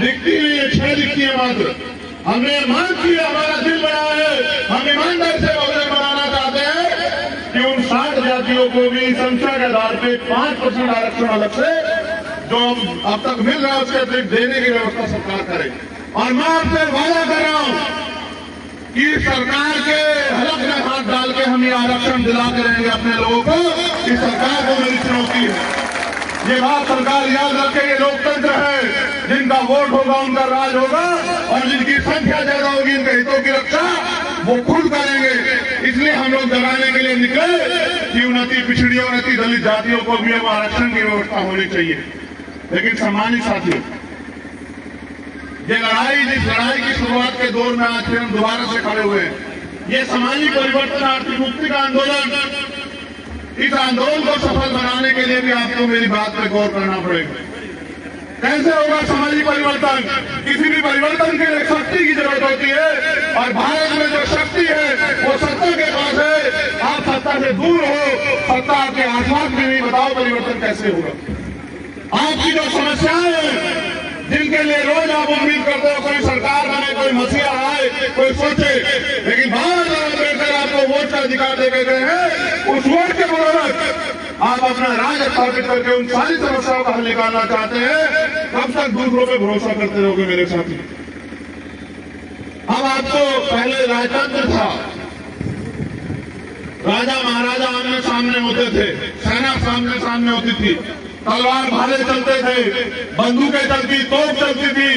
दिखती नहीं है, 6 दिखती है मात्र। हमने मांग की, हमारा दिल बना है, हम ईमानदार से बहुजन बनाना चाहते हैं कि उन 60 जातियों को भी संख्या के आधार पे 5% आरक्षण अलग से जो अब तक मिल रहा है उसके अतिरिक्त देने की व्यवस्था सरकार करे। और मैं आपसे वादा कर रहा हूं कि सरकार के हलक में हाथ डाल के हम ये आरक्षण दिलाते रहेंगे अपने लोगों को। इस सरकार को मेरी चुनौती है, ये बात सरकार याद रखे, ये लोकतंत्र है, जिनका वोट होगा उनका राज होगा, और जिनकी संख्या ज्यादा होगी उनके हितों की रक्षा वो खुद करेंगे। इसलिए हम लोग जगाने के लिए निकले कि उन अति पिछड़ी और अति दलित जातियों को भी अब आरक्षण की व्यवस्था होनी चाहिए। लेकिन सम्मानित साथियों, ये लड़ाई, जिस लड़ाई की शुरुआत के दौर में आज फिर हम दोबारा से खड़े हुए हैं, ये सामाजिक परिवर्तन, आर्थिक मुक्ति का आंदोलन, इस आंदोलन को सफल बनाने के लिए भी आपको मेरी बात पर गौर करना पड़ेगा। कैसे होगा सामाजिक परिवर्तन? किसी भी परिवर्तन के लिए शक्ति की जरूरत होती है, और भारत में जो शक्ति है वो सत्ता के पास है। आप सत्ता से दूर हो, सत्ता आपके आसपास भी नहीं, बताओ परिवर्तन कैसे होगा? आपकी जो समस्याएं हैं, जिनके लिए रोज आप उम्मीद करते हो कोई सरकार बने, कोई मसीहा आए, कोई सोचे, लेकिन बार अम्बेडकर आपको वोट का अधिकार दे गए हैं। उस वोट के बदौलत आप अपना राज स्थापित करके उन सारी समस्याओं का हल निकालना चाहते हैं। कब तक दूसरों पे भरोसा करते रहोगे मेरे साथी? अब आपको पहले राजतंत्र था, राजा महाराजा आमने सामने होते थे, सेना सामने सामने होती थी, तलवार भाले चलते थे, बंदूकें चलती, तोप चलती थी,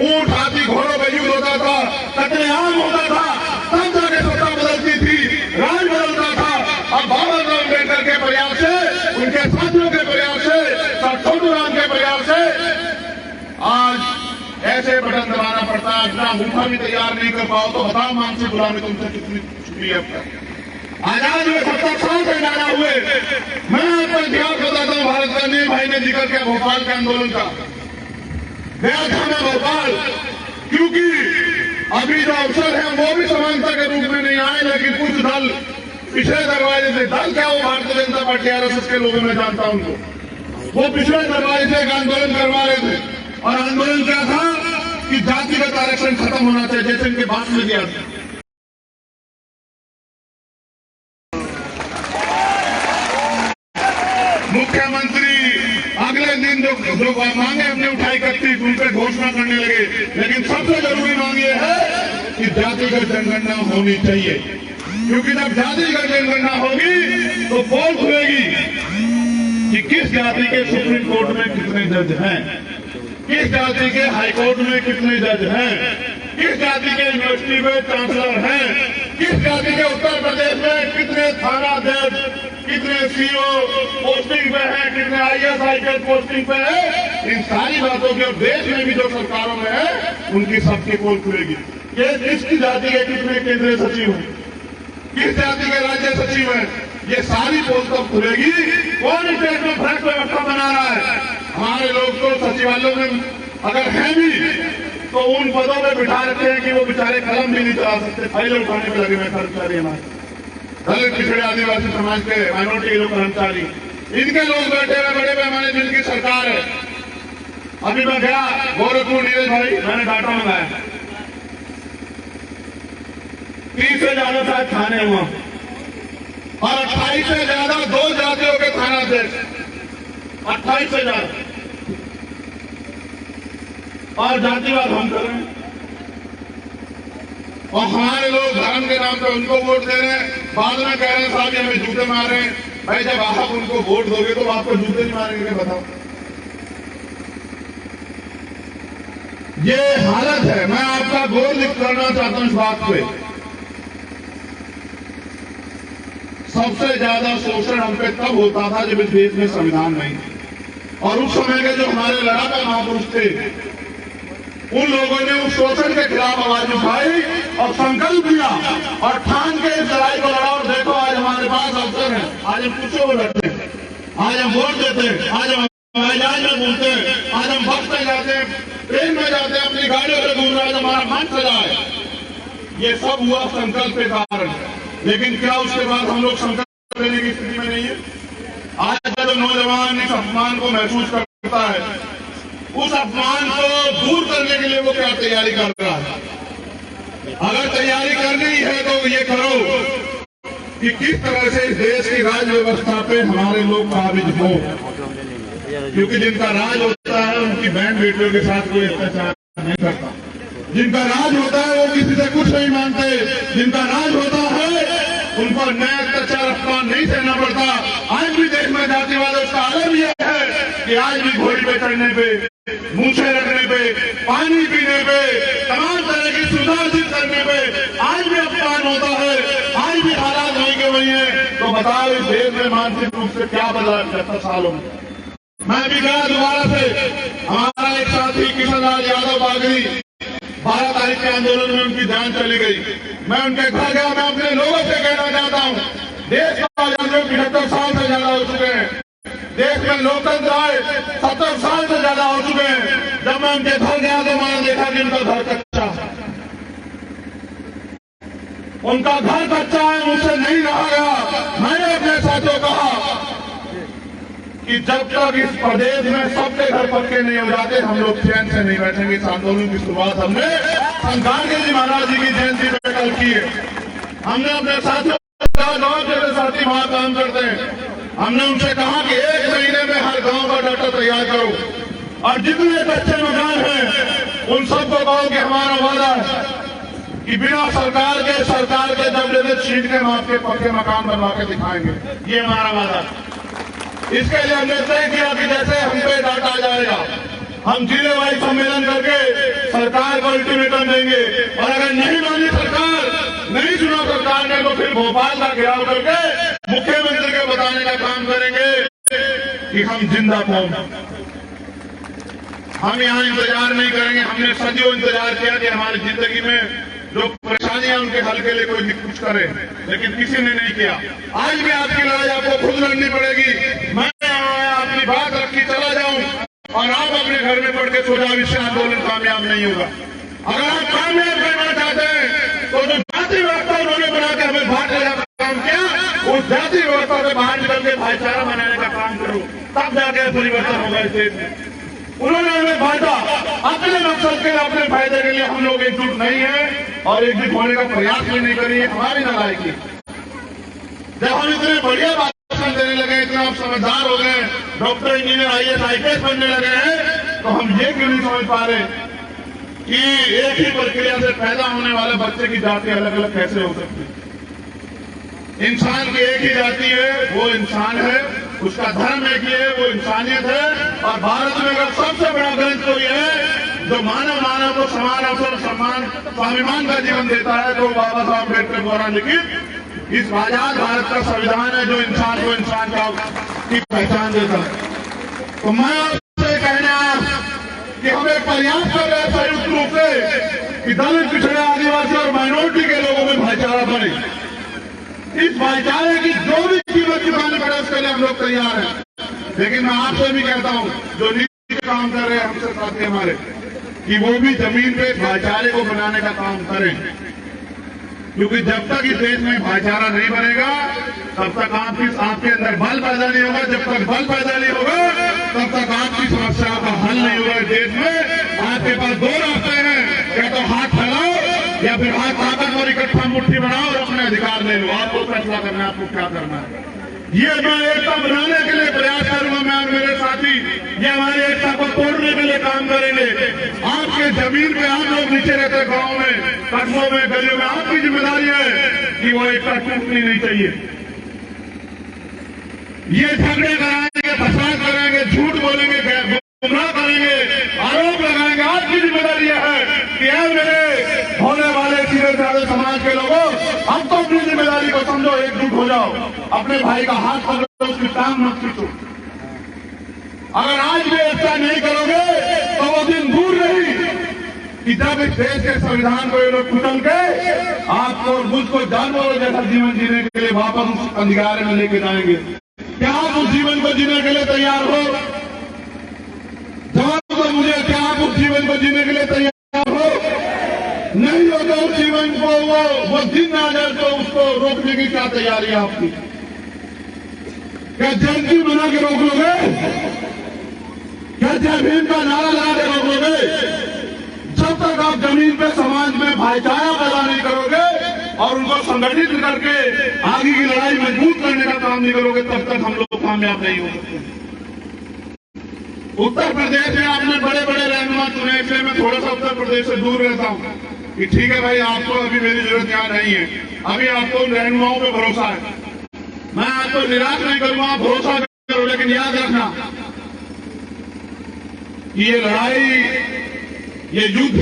ऊंट हाथी घोड़ों पे युद्ध होता था, कत्लेआम होता था, तब जाके सत्ता बदलती थी, राज बदलता था। अब बाबा साहब अम्बेडकर के प्रयास से, उनके साथियों के प्रयास से, सर छोटू राम के प्रयास से आज ऐसे बटन दबाना पड़ता है। अपना मुखा भी तैयार नहीं कर पाओ तो बताओ मानसिक गुलामी तुमसे कितनी छुपी है। आजाद हुए 70 साल से ज्यादा हुए। मैं आपको इतिहास बताता हूँ भारत का। नील भाई ने जिक्र किया भोपाल के आंदोलन का, गया था मैं भोपाल, क्योंकि अभी जो अवसर है वो भी समानता के रूप में नहीं आए, लेकिन कुछ दल पिछले दरवाजे से, दल क्या वो भारतीय जनता पार्टी RSS के लोगों में जानता हूं उनको, वो पिछले दरवाजे से एक आंदोलन करवा रहे थे। और आंदोलन क्या था कि जातिगत आरक्षण खत्म होना चाहिए, जैसे इनके भाषण में दिया था। मुख्यमंत्री अगले दिन जो मांगे हमने उठाई 31 उन पर घोषणा करने लगे, लेकिन सबसे जरूरी मांग ये है कि जातिगत जनगणना होनी चाहिए, क्योंकि जब जातिगत जनगणना होगी तो पोल खुलेगी कि किस जाति के सुप्रीम कोर्ट में कितने जज हैं, किस जाति के हाई कोर्ट में कितने जज हैं, किस जाति के यूनिवर्सिटी में चांसलर हैं, किस जाति के उत्तर प्रदेश में कितने थानाध्यक्ष, कितने CO पोस्टिंग पे है, कितने IAS IPS पोस्टिंग पे है। इन सारी बातों की, और देश में भी जो सरकारों में है उनकी सबकी पोल खुलेगी। किसकी जाति के कितने केंद्रीय सचिव हैं, किस जाति के राज्य सचिव हैं, ये सारी पोस्ट अब खुलेगी। कौन स्टेट में भ्रष्ट व्यवस्था बना रहा है? हमारे लोग तो सचिवालयों में अगर हैं भी तो उन पदों पे बिठा रखे हैं कि वो बेचारे कलम भी नहीं चला सकते, फाइलें उठाने पे लगे हुए कर्मचारी हमारे दलित पिछड़े आदिवासी समाज के माइनॉरिटी के लोग कर्मचारी, इनके लोग बैठे हुए बड़े पैमाने जिनकी सरकार है। अभी मैं गया गोरखपुर, नीरज भाई, मैंने डाटा मंगाया 30 से ज्यादा शायद थाने हुआ और 28 से ज्यादा 2 जातियों के थानाध्यक्ष, 28 से ज्यादा, और जातिवाद हम कर रहे हैं। और हमारे लोग धर्म के नाम पे उनको वोट दे रहे हैं, बाद में कह रहे हैं साहब ये हमें जूते मार रहे हैं। भाई जब आप उनको वोट दोगे तो आपको जूते नहीं मारेंगे, बताओ। ये हालत है। मैं आपका गौर करना चाहता हूं इस बात पे। सबसे ज्यादा शोषण हम पे तब होता था जब इस देश में संविधान नहीं था, और उस समय के जो हमारे लड़ाका महापुरुष थे उन लोगों ने उस शोषण के खिलाफ आवाज उठाई और संकल्प लिया और ठान के इस लड़ाई को लड़ा। और देखो आज हमारे पास अवसर है, आज हम कुछ को लड़ते हैं, आज हम वोट देते हैं, आज हम हवाई जहाज में घूमते हैं, आज हम बस में जाते हैं, ट्रेन में जाते हैं, अपनी गाड़ियों से घूम रहे हैं, हमारा मन सजा है। ये सब हुआ संकल्प के कारण। लेकिन क्या उसके बाद हम लोग संकल्प लेने की स्थिति में नहीं है? आज का जो नौजवान इस अपमान को महसूस करता है, उस अपमान को दूर करने के लिए वो क्या तैयारी कर रहा है? अगर तैयारी करनी है तो ये करो कि किस तरह से इस देश की राज व्यवस्था पे हमारे लोग काबिज हो, क्योंकि जिनका राज होता है उनकी बहन बेटियों के साथ कोई अत्याचार नहीं करता, जिनका राज होता है वो किसी से कुछ नहीं मानते, जिनका राज होता है उनको अन्याय अत्याचार अपमान नहीं सहना पड़ता। आज भी देश में जातिवाद उसका आलम यह है कि आज भी घोड़ी पे चढ़ने पे, मूछे रखने पे, पानी पीने पे, तमाम तरह की सुविधा हासिल करने पे आज भी अपमान होता है। आज भी हालात वही के वही है। तो बताओ इस देश में मानसिक रूप से क्या बदला 70 सालों में? मैं भी गया दोबारा से, हमारा एक साथी किशन लाल यादव बागरी 12 तारीख के आंदोलन में उनकी जान चली गई। मैं उनके घर गया। मैं अपने लोगों से कहना चाहता हूँ, देश का आजादी 75 साल से ज्यादा हो चुके हैं, देश में लोकतंत्र आए 70 साल से ज्यादा हो चुके हैं। जब मैं उनके घर गया तो मैंने देखा कि उनका घर कच्चा है, उनका घर कच्चा है, मुझसे नहीं रहा गया। मैंने अपने साथियों कहा कि जब तक इस प्रदेश में सबके घर पक्के नहीं हो जाते हम लोग चैन से नहीं बैठेंगे। इस आंदोलन की शुरुआत हमने गांधी जी महाराज जी की जयंती में कल की है। हमने अपने साथियों गांव के साथी वहां काम करते हैं, हमने उनसे कहा कि 1 महीने में हर गांव का डाटा तैयार करो और जितने कच्चे मकान हैं उन सबको कहो कि हमारा वादा है कि बिना सरकार के दबले से छीन के आपके पक्के मकान बनवा के दिखाएंगे। ये हमारा वादा है। इसके लिए हमने तय किया कि जैसे हम पे डाटा आ जाएगा हम जिले वाइज सम्मेलन करके सरकार को अल्टीमेटम देंगे, और अगर नहीं मानी सरकार, नहीं सुना सरकार ने, तो फिर भोपाल का घेराव करके मुख्यमंत्री को बताने का काम करेंगे कि हम जिंदा कौन। हम यहाँ इंतजार नहीं करेंगे। हमने सदियों इंतजार किया कि हमारी जिंदगी में जो परेशानियां उनके हल के लिए कोई कुछ करे, लेकिन किसी ने नहीं किया। आज भी आपकी लड़ाई आपको खुद लड़नी पड़ेगी। मैं अपनी बात रखी चला जाऊं और आप अपने घर में पढ़ के सो जाओ, इससे आंदोलन कामयाब नहीं होगा। अगर आप कामयाब करना चाहते हैं तो जो जाति व्यवस्था उन्होंने बना के हमें बांटने का काम किया, उस जाति व्यवस्था से बाहर निकल के भाईचारा बनाने का काम करो, तब जाके परिवर्तन होगा इस देश में। उन्होंने हमें बांटा अपने मकसद के लिए, अपने फायदे के लिए। हम लोग एकजुट नहीं है और एकजुट होने का प्रयास भी नहीं करिए। हमारी नालायकी। जब हम इतने बढ़िया भाषण देने लगे, इतना आप समझदार हो गए, डॉक्टर, इंजीनियर, IAS, IPS बनने लगे हैं, तो हम ये क्यों नहीं समझ पा रहे कि एक ही प्रक्रिया से पैदा होने वाले बच्चे की जाति अलग अलग कैसे हो सकती है? इंसान की एक ही जाति है, वो इंसान है, उसका धर्म एक ही है, वो इंसानियत है। और भारत में अगर सबसे बड़ा ग्रंथ कोई है जो मानव को समान अवसर, सम्मान, स्वाभिमान का जीवन देता है, तो बाबा साहब अम्बेडकर द्वारा लिखित इस आजाद भारत का संविधान है, जो इंसान को इंसान की पहचान देता है। तो मैं आपसे कहना कि हम एक प्रयास कर रहे हैं संयुक्त रूप से कि दलित, पिछड़े, आदिवासी और माइनॉरिटी के लोगों में भाईचारा बने। इस भाईचारे की जो भी कीमत चुकानी पड़े उसके लिए हम लोग तैयार हैं। लेकिन मैं आपसे भी कहता हूं, जो नीचे काम कर रहे हैं हमसे साथी हमारे, कि वो भी जमीन पे भाईचारे को बनाने का काम करें, क्योंकि जब तक इस देश में भाईचारा नहीं बनेगा तब तक आपके अंदर बल पैदा नहीं होगा। जब तक बल पैदा नहीं होगा तब तक आपकी समस्याओं का हल नहीं होगा। इस देश में आपके पास दो रास्ते हैं, या तो हाथ फैलाओ या फिर हाथ ताकत और इकट्ठा मुट्ठी बनाओ और अपने अधिकार ले लो। आपको फैसला करना है आपको क्या करना है। ये मैं एकता बनाने के लिए प्रयास करूंगा, मैं और मेरे साथी ये हमारी एकता को तोड़ने के लिए काम करेंगे। आपके जमीन पे आप लोग नीचे रहते गांव में, कस्बों में, गलियों में, आपकी जिम्मेदारी है कि वो एकता टूटनी नहीं चाहिए। ये झगड़े कराएंगे, फसाद करेंगे, झूठ बोलेंगे, गुमराह करेंगे, आरोप लगाएंगे, आपकी जिम्मेदारी है कि मेरे होने वाले सीधे साधे समाज के लोगों, अब तो अपनी जिम्मेदारी को समझो, एकजुट हो जाओ, अपने भाई का हाथ पकड़ो, उसकी टांग मत खींचो। अगर आज भी ऐसा नहीं करोगे तो वो दिन दूर नहीं कि जब इस देश के संविधान को ये लोग कुचल के आपको और मुझको जानवरों जैसा जीवन जीने के लिए वापस उस अंधियारे में लेके जाएंगे। क्या आप उस जीवन को जीने के लिए तैयार हो? जवाब दो मुझे, क्या आप उस जीवन को जीने के लिए तैयार हो? नहीं हो तो उस जीवन को वो दिन आ जाए तो उसको रोकने की क्या तैयारी है आपकी? क्या जयंती मना के रोक लोगे? क्या जय भीम का नारा लगा के रोक लोगे? जब तक आप जमीन पे समाज में भाईचारा पैदा नहीं करोगे और उनको संगठित करके आगे की लड़ाई मजबूत करने का काम नहीं करोगे, तब तक हम लोग कामयाब नहीं हो सकते। उत्तर प्रदेश में आपने बड़े बड़े रहनुमा चुने, इसलिए मैं थोड़ा सा उत्तर प्रदेश से दूर रहता हूं कि ठीक है भाई, आपको अभी मेरी जरूरत यहाँ नहीं है, अभी आपको उन रहनुमाओं पे भरोसा है, मैं आपको निराश नहीं करूंगा, आप भरोसा करो। लेकिन याद रखना कि ये लड़ाई, ये युद्ध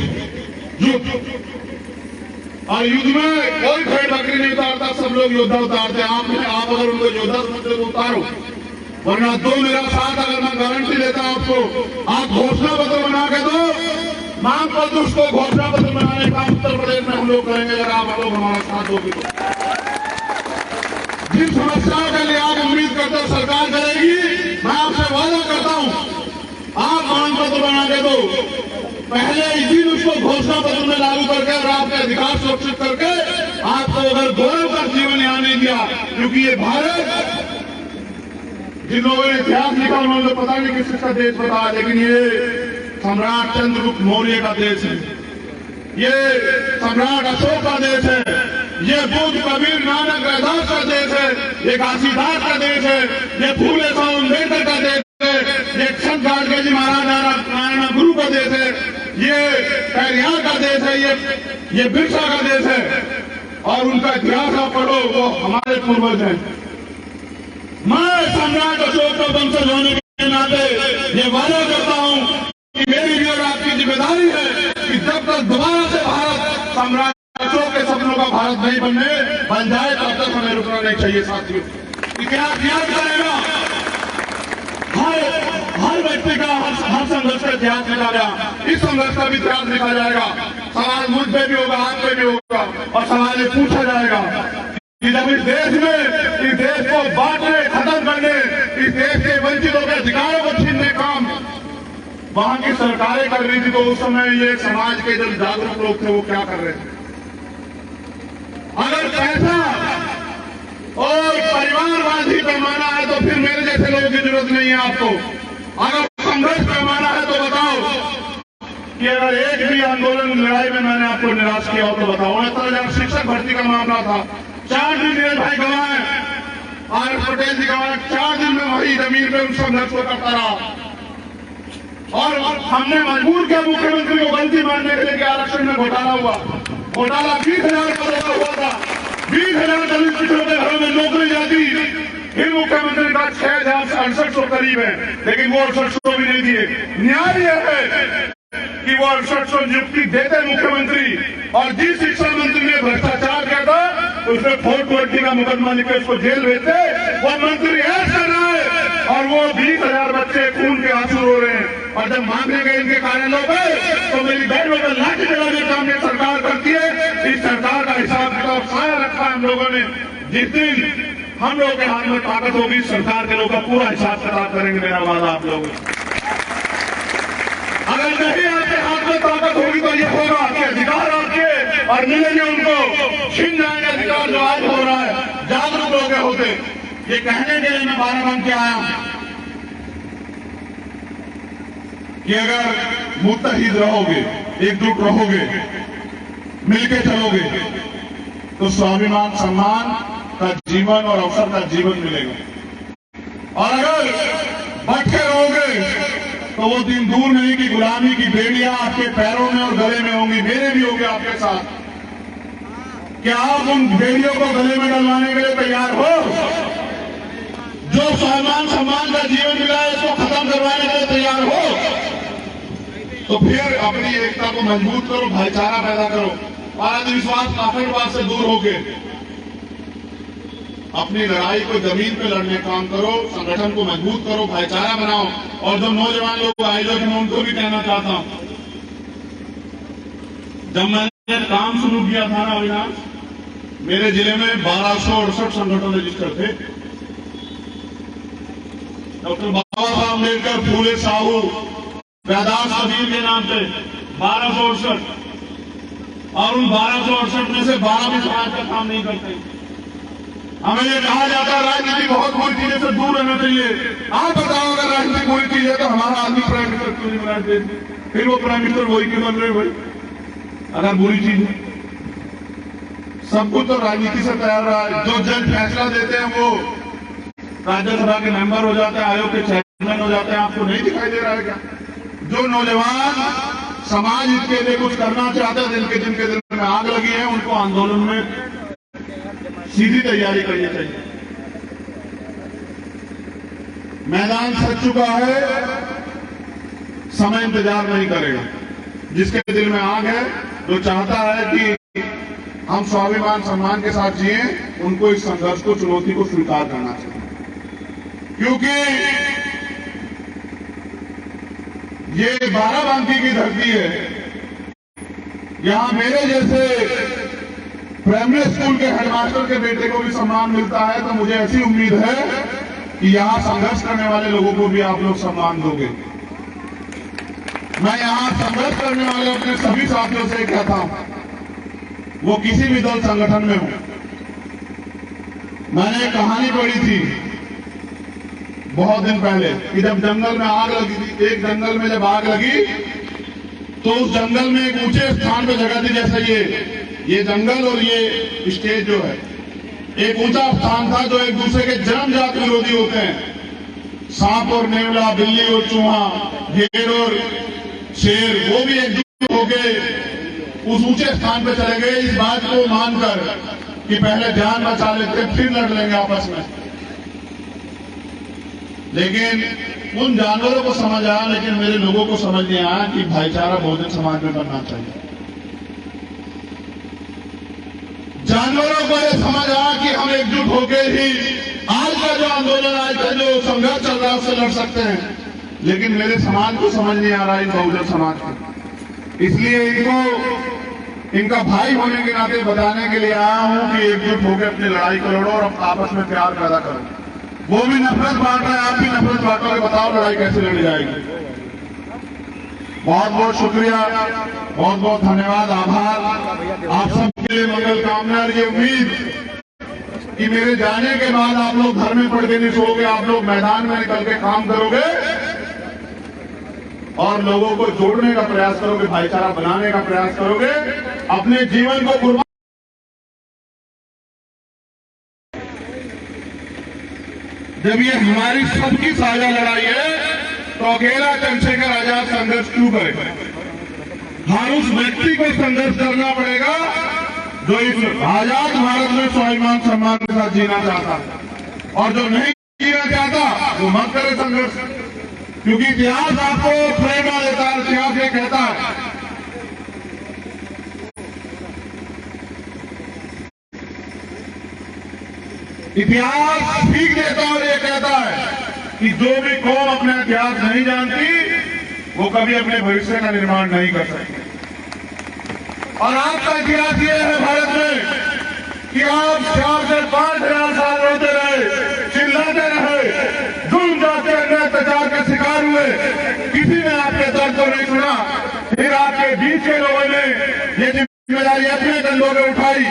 और युद्ध में कोई भेड़ बकरी नहीं उतारता, सब लोग योद्धा उतारते हैं। आप अगर उनको योद्धा समझते तो उतारो, वरना दो मेरा साथ, अगर मैं गारंटी देता हूं आपको, आप घोषणा पत्र बना के दो, मांग पत्र उसको घोषणा पत्र बनाने का उत्तर प्रदेश में हम लोग करेंगे, अगर आप लोग हमारा साथ दोगे तो। जिन समस्याओं के लिए आप उम्मीद करते हो सरकार करेगी, मैं आपसे वादा करता हूं, आप मांग पत्र बना के दो, पहले इस दिन उसको घोषणा पत्र में लागू करके और आपके अधिकार सुरक्षित करके आपको अगर गौरव का जीवन यहाँ नहीं दिया, क्योंकि ये भारत, जिन लोगों ने इतिहास लिखा उन्होंने पता नहीं किस का देश बताया, लेकिन ये सम्राट चंद्रगुप्त मौर्य का देश है, ये सम्राट अशोक का देश है, ये बुद्ध, कबीर, नानक, रैदास का देश है, ये घासीदास का देश है, ये फूले साहब अम्बेडकर का देश है, ये संत गाडगे जी महाराज नारायण गुरु का देश है, ये पेरियार का देश है, ये बिरसा का देश है। और उनका इतिहास आप पढ़ो, वो हमारे पूर्वज हैं। मैं सम्राट अशोक का वंशज होने के नाते ये वादा करता हूं कि मेरी भी और आपकी जिम्मेदारी है कि जब तक दोबारा से भारत सम्राट अशोक के सपनों का भारत नहीं बन जाए, तब तक हमें रुकना नहीं चाहिए। साथियों, इतिहास याद करेगा, हर व्यक्ति का हर संघर्ष का इतिहास लिखा गया, इस संघर्ष का भी इतिहास लिखा जाएगा। सवाल मुझ पे भी होगा, आप पे भी होगा, और सवाल ये पूछा जाएगा कि जब इस देश को बांटने, खत्म करने, इस देश के वंचितों के अधिकारों को छीनने काम वहां की सरकारें कर रही थी, तो उस समय ये समाज के जो जागरूक लोग थे वो क्या कर रहे थे? अगर पैसा और परिवारवादी पैमाना है तो फिर मेरे जैसे लोगों की जरूरत नहीं है आपको। अगर संघर्ष पैमाना है तो बताओ कि अगर एक भी आंदोलन लड़ाई में मैंने आपको निराश किया हो तो बताओ। 69,000 शिक्षक भर्ती का मामला था, 4 दिन नीरज भाई गवाए, आर पटेल जी गवाए, 4 दिन में वही जमीन पे उस संघर्ष को करता रहा। और हमने मजबूर किया मुख्यमंत्री को गलती मानने के लिए कि आरक्षण में घोटाला हुआ। घोटाला 20,000 करोड़ का हुआ था, 20,000 दलित पिछड़ों के घरों में नौकरी जाती, फिर मुख्यमंत्री का 6,68 करीब है, लेकिन वो 68 भी नहीं दिए। न्याय यह है कि वो 68 नियुक्ति देते मुख्यमंत्री, और जिस शिक्षा मंत्री ने भ्रष्टाचार किया था उसने 420 का मुकदमा लिख के उसको जेल भेजते, वो मंत्री ऐसा रहा है और वो 20,000 बच्चे खून के आंसू रो रहे हैं। और जब मांगने गए इनके कार्यालयों पर तो मेरी बहनों पर लाठी चलाने का काम ये सरकार करती है। इस सरकार का हिसाब किताब सारा रखा है हम लोगों ने। जिस दिन हम लोग के हाथ में ताकत होगी, सरकार के लोग का पूरा हिसाब किताब करेंगे, मेरा वादा आप लोग। अगर नहीं आपके हाथ में ताकत होगी तो ये होगा कि अधिकार आपके और मिलेंगे उनको, छिन जाएंगे अधिकार जो आज हो रहा है। जागरूक लोग होते, ये कहने के लिए मैं बाराबंकी आया हूं कि अगर मुत्तहिद रहोगे, एकजुट रहोगे, मिलके चलोगे, तो स्वाभिमान सम्मान का जीवन और अवसर का जीवन मिलेगा। और अगर बट के रहोगे तो वो दिन दूर नहीं कि गुलामी की बेड़ियां आपके पैरों में और गले में होंगी, मेरे भी होंगे आपके साथ। क्या आप उन बेड़ियों को गले में डलवाने के लिए तैयार हो? जो स्वाभिमान सम्मान का जीवन मिला है इसको खत्म करवाने के लिए तैयार हो? तो फिर अपनी एकता को मजबूत करो, भाईचारा पैदा करो, और अंधविश्वास काफिरवाद से दूर होके अपनी लड़ाई को जमीन पे लड़ने काम करो, संगठन को मजबूत करो, भाईचारा बनाओ। और जो नौजवान लोग आए लोग, मैं उनको भी कहना चाहता हूं, जब मैंने काम शुरू किया था ना अविनाश, मेरे जिले में 1268 संगठन रजिस्टर थे। डॉक्टर बाबा साहब अम्बेडकर, फूले साहू, व्यादास कबीर के नाम पे 1268, और उन 1268 में से 12 भी समाज का काम नहीं करते। हमें ये कहा जाता है राजनीति बहुत बुरी चीजें से दूर रहना चाहिए। आप बताओ, अगर राजनीति बुरी चीज है तो हमारा आदमी प्राइम मिनिस्टर क्यों नहीं बना देते? फिर वो प्राइम मिनिस्टर वही क्यों बन रहे भाई? अगर बुरी चीज है, सब कुछ तो राजनीति से तैयार रहा है। जो जज फैसला देते हैं वो राज्यसभा के मेंबर हो जाते हैं, आयोग के चेयरमैन हो जाते हैं। आपको नहीं दिखाई दे रहा है क्या? जो नौजवान समाज के लिए कुछ करना चाहते हैं, जिनके दिल में आग लगी है, उनको आंदोलन में सीधी तैयारी करनी चाहिए। मैदान सज चुका है, समय इंतजार नहीं करेगा। जिसके दिल में आग है, जो चाहता है कि हम स्वाभिमान सम्मान के साथ जिए, उनको इस संघर्ष को, चुनौती को स्वीकार करना चाहिए। क्योंकि ये बाराबंकी की धरती है। यहां मेरे जैसे प्राइमरी स्कूल के हेडमास्टर के बेटे को भी सम्मान मिलता है, तो मुझे ऐसी उम्मीद है कि यहां संघर्ष करने वाले लोगों को भी आप लोग सम्मान दोगे। मैं यहां संघर्ष करने वाले अपने सभी साथियों से कहता हूं, वो किसी भी दल संगठन में हो। मैंने एक कहानी पढ़ी थी बहुत दिन पहले कि जब जंगल में आग लगी थी, एक जंगल में जब आग लगी तो उस जंगल में एक ऊंचे स्थान पे जगह थी, जैसे ये जंगल और ये स्टेज जो है, एक ऊंचा स्थान था जो एक दूसरे के जन्मजात विरोधी होते हैं। सांप और नेवला, बिल्ली और चूहा, भेड़ और शेर, वो भी एकजुट होकर उस ऊंचे स्थान पे चले गए, इस बात को मानकर कि पहले जान बचा लेते फिर लड़ लेंगे आपस में। लेकिन उन जानवरों को समझ आया, लेकिन मेरे लोगों को समझ नहीं आया कि भाईचारा बहुजन समाज में बनना चाहिए। जानवरों को यह समझ आया कि हम एकजुट होकर ही आज का जो आंदोलन, आज का जो संघर्ष चल रहा है उससे लड़ सकते हैं। लेकिन मेरे समाज को समझ नहीं आ रहा, इन बहुजन समाज को। इसलिए इनका भाई होने के नाते बताने के लिए आया हूं कि एकजुट होकर अपनी लड़ाई को लड़ो और आपस में प्यार पैदा करो। वो भी नफरत बांट रहे हैं, आप भी नफरत बांटोगे, बताओ लड़ाई कैसे लड़ी जाएगी। बहुत बहुत शुक्रिया, बहुत बहुत धन्यवाद, आभार। आप सबके लिए मंगल कामना और ये उम्मीद कि मेरे जाने के बाद आप लोग घर में पड़ के नहीं सोओगे, आप लोग मैदान में निकल के काम करोगे और लोगों को जोड़ने का प्रयास करोगे, भाईचारा बनाने का प्रयास करोगे, अपने जीवन को कुर्बान। जब ये हमारी सबकी साझा लड़ाई है तो अकेला चंद्रशेखर आजाद संघर्ष क्यों करेगा? हर उस व्यक्ति को संघर्ष करना पड़ेगा जो इस आजाद भारत में स्वाभिमान सम्मान के साथ जीना चाहता, और जो नहीं जीना चाहता वो मत करे संघर्ष। क्योंकि इतिहास आपको प्रेरणा देता है, इतिहास ये कहता है इतिहास सीख देता है और ये कहता है कि जो भी कौम अपना इतिहास नहीं जानती वो कभी अपने भविष्य का निर्माण नहीं कर सकती। और आपका इतिहास ये है भारत में कि आप 4 से 5,000 साल रोते रहे, चिल्लाते रहे, जुल्म जाते अत्याचार के शिकार हुए, किसी ने आपके दर्द को नहीं सुना। फिर आपके बीच के लोगों ने ये जिम्मेदारी अपने कंधों पे उठाई,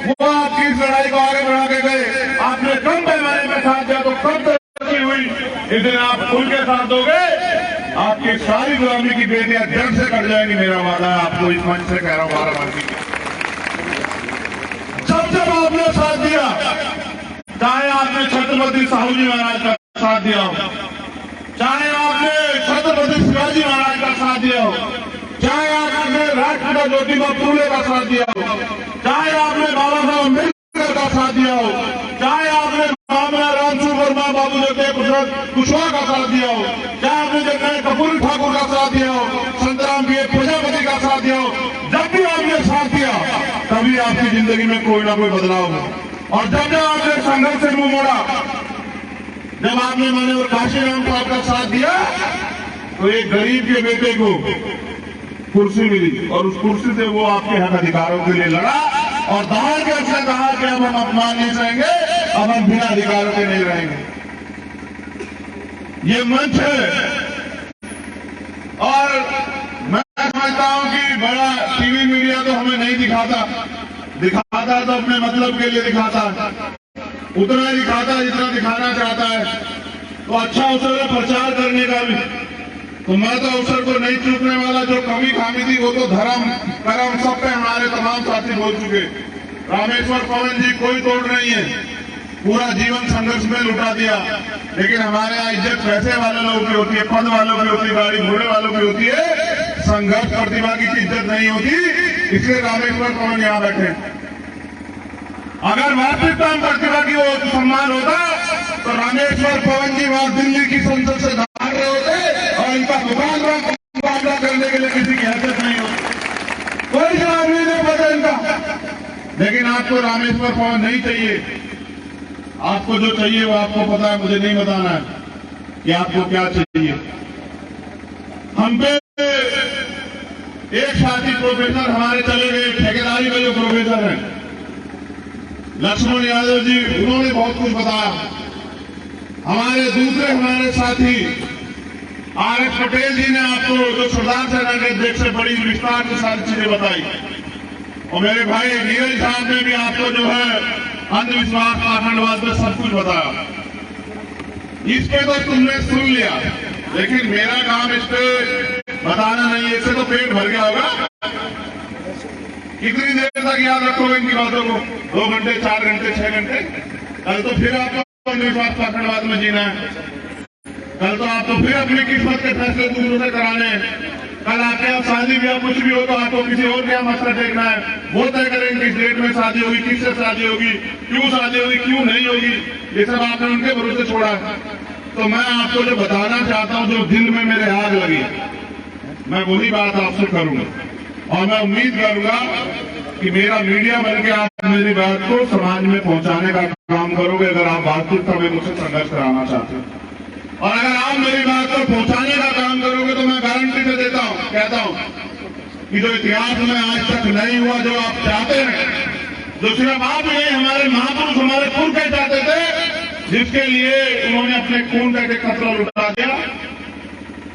वो आपकी इस लड़ाई को आगे बढ़ा के गए। आपने कम पैमाने में साथ दिया तो कब तरक्की हुई। इस दिन आप खुल के साथ दोगे, आपकी सारी गुलामी की बेटियां जड़ से कट जाएंगी। मेरा वादा है आपको, इस मंच से कह रहा हूं बाराबंकी। जब आपने साथ दिया, चाहे आपने छत्रपति साहू जी महाराज का साथ दिया हो, चाहे आपने छत्रपति शिवाजी महाराज का साथ दिया हो, चाहे आपने राष्ट्रपिता ज्योतिबा फूले का साथ दिया हो, चाहे आपने बाबा साहब अम्बेडकर का साथ दिया हो, चाहे आपने मामला रामचंद्र वर्मा बाबू जैसे कुशवाहा का साथ दिया हो, चाहे आपने जगन्नाथ कपूर ठाकुर का साथ दिया हो, संतराम बी प्रजापति का साथ दिया हो, जब भी आपने साथ दिया तभी आपकी जिंदगी में कोई ना कोई बदलाव हो। और जब आपने संघर्ष से मुंह मोड़ा, जब आपने माननीय काशीराम साहब का साथ दिया, तो एक गरीब के बेटे को कुर्सी मिली और उस कुर्सी से वो आपके हक अधिकारों के लिए लड़ा और दहाड़ के उसने कहा कि अब हम अपमान नहीं सहेंगे, अब हम बिना अधिकारों के नहीं रहेंगे। ये मंच है और मैं समझता हूं कि बड़ा टीवी मीडिया तो हमें नहीं दिखाता तो अपने मतलब के लिए दिखाता, उतना ही दिखाता जितना दिखाना चाहता है। तो अच्छा अवसर है प्रचार करने का भी, तो मैं तो अवसर को नहीं चूकने वाला। जो कमी खामी थी वो तो धर्म कर्म सब पे हमारे तमाम साथी बोल चुके। रामेश्वर पवन जी कोई तोड़ नहीं है, पूरा जीवन संघर्ष में लुटा दिया, लेकिन हमारे यहाँ इज्जत पैसे वाले लोगों की होती है, पद वालों की होती है, गाड़ी घोड़े वालों की होती है, संघर्ष प्रतिभा की इज्जत नहीं होती। इसलिए रामेश्वर पवन यहाँ बैठे। अगर वास्तविकता में प्रतिभा की वो सम्मान होता तो रामेश्वर पवन जी वहां दिल्ली की संसद से भाग रहे होते और इनका मुकाबला करने के लिए किसी की हैसियत नहीं होती, कोई जवाब नहीं पता इनका। लेकिन आपको रामेश्वर पवन नहीं चाहिए, आपको जो चाहिए वो आपको पता है, मुझे नहीं बताना है कि आपको क्या चाहिए। हम पे एक साथी प्रोफेसर हमारे चले गए, ठेकेदारी में जो प्रोफेसर हैं लक्ष्मण यादव जी, उन्होंने बहुत कुछ बताया। हमारे साथी आर.एस. पटेल जी ने आपको जो सरदार सेना के अध्यक्ष से बड़ी विस्तार से सारी चीजें बताई, और मेरे भाई नीरज साहब ने भी आपको जो है अंधविश्वास पाखंडवाद में सब कुछ बताया। इस पे तो तुमने सुन लिया, लेकिन मेरा काम इस पे बताना नहीं है, इससे तो पेट भर गया होगा। कितनी देर तक याद रखोगे इनकी बातों को? 2 घंटे, 4 घंटे, 6 घंटे? कल तो फिर आपको अंधविश्वास पाखंडवाद में जीना है, कल तो आपको फिर अपनी किस्मत के फैसले दूसरों से कराने हैं। कल आपके यहाँ शादी ब्याह कुछ भी हो तो आपको किसी और के यहाँ मसला देखना है, वो तय करेंगे किस डेट में शादी होगी, किससे शादी होगी, क्यों शादी होगी, क्यों नहीं होगी, ये सब आपने उनके भरोसे छोड़ा है। तो मैं आपको जो बताना चाहता हूँ, जो दिल में मेरे आग लगी, मैं वही बात आपसे करूंगा और मैं उम्मीद करूंगा कि मेरा मीडिया बनकर आप मेरी बात को समाज में पहुंचाने का काम करोगे, अगर आप वास्तविकता में मुझसे संघर्ष कराना चाहते हैं। और अगर आप मेरी बात को पहुंचाने का काम करोगे तो मैं गारंटी से देता हूं, कहता हूं कि जो इतिहास में आज तक नहीं हुआ, जो आप चाहते हैं, जो सिर्फ आप नहीं, हमारे महापुरुष, हमारे पुरखे चाहते थे, जिसके लिए उन्होंने अपने खून का एक खतरा लुटा दिया,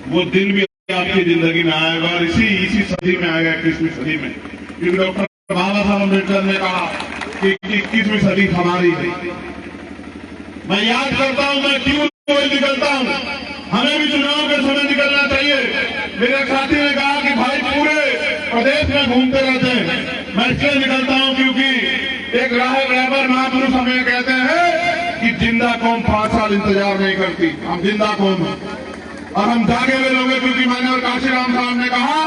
वो दिन भी आपकी जिंदगी में आएगा और इसी सदी में आएगा, 21वीं सदी में। क्योंकि डॉक्टर बाबा साहब अम्बेडकर ने कहा कि 21वीं सदी हमारी है। मैं याद करता हूं, मैं क्यों निकलता हूं, हमें भी चुनाव के समय निकलना चाहिए। मेरे साथी ने कहा कि भाई पूरे प्रदेश में घूमते रहते हैं, मैं इसलिए निकलता हूं क्योंकि एक रहबर महापुरुष हमें कहते हैं कि जिंदा कौम 5 साल इंतजार नहीं करती, हम जिंदा कौम हैं और हम जागे हुए लोग हैं। क्योंकि माननीय काशीराम साहब ने कहा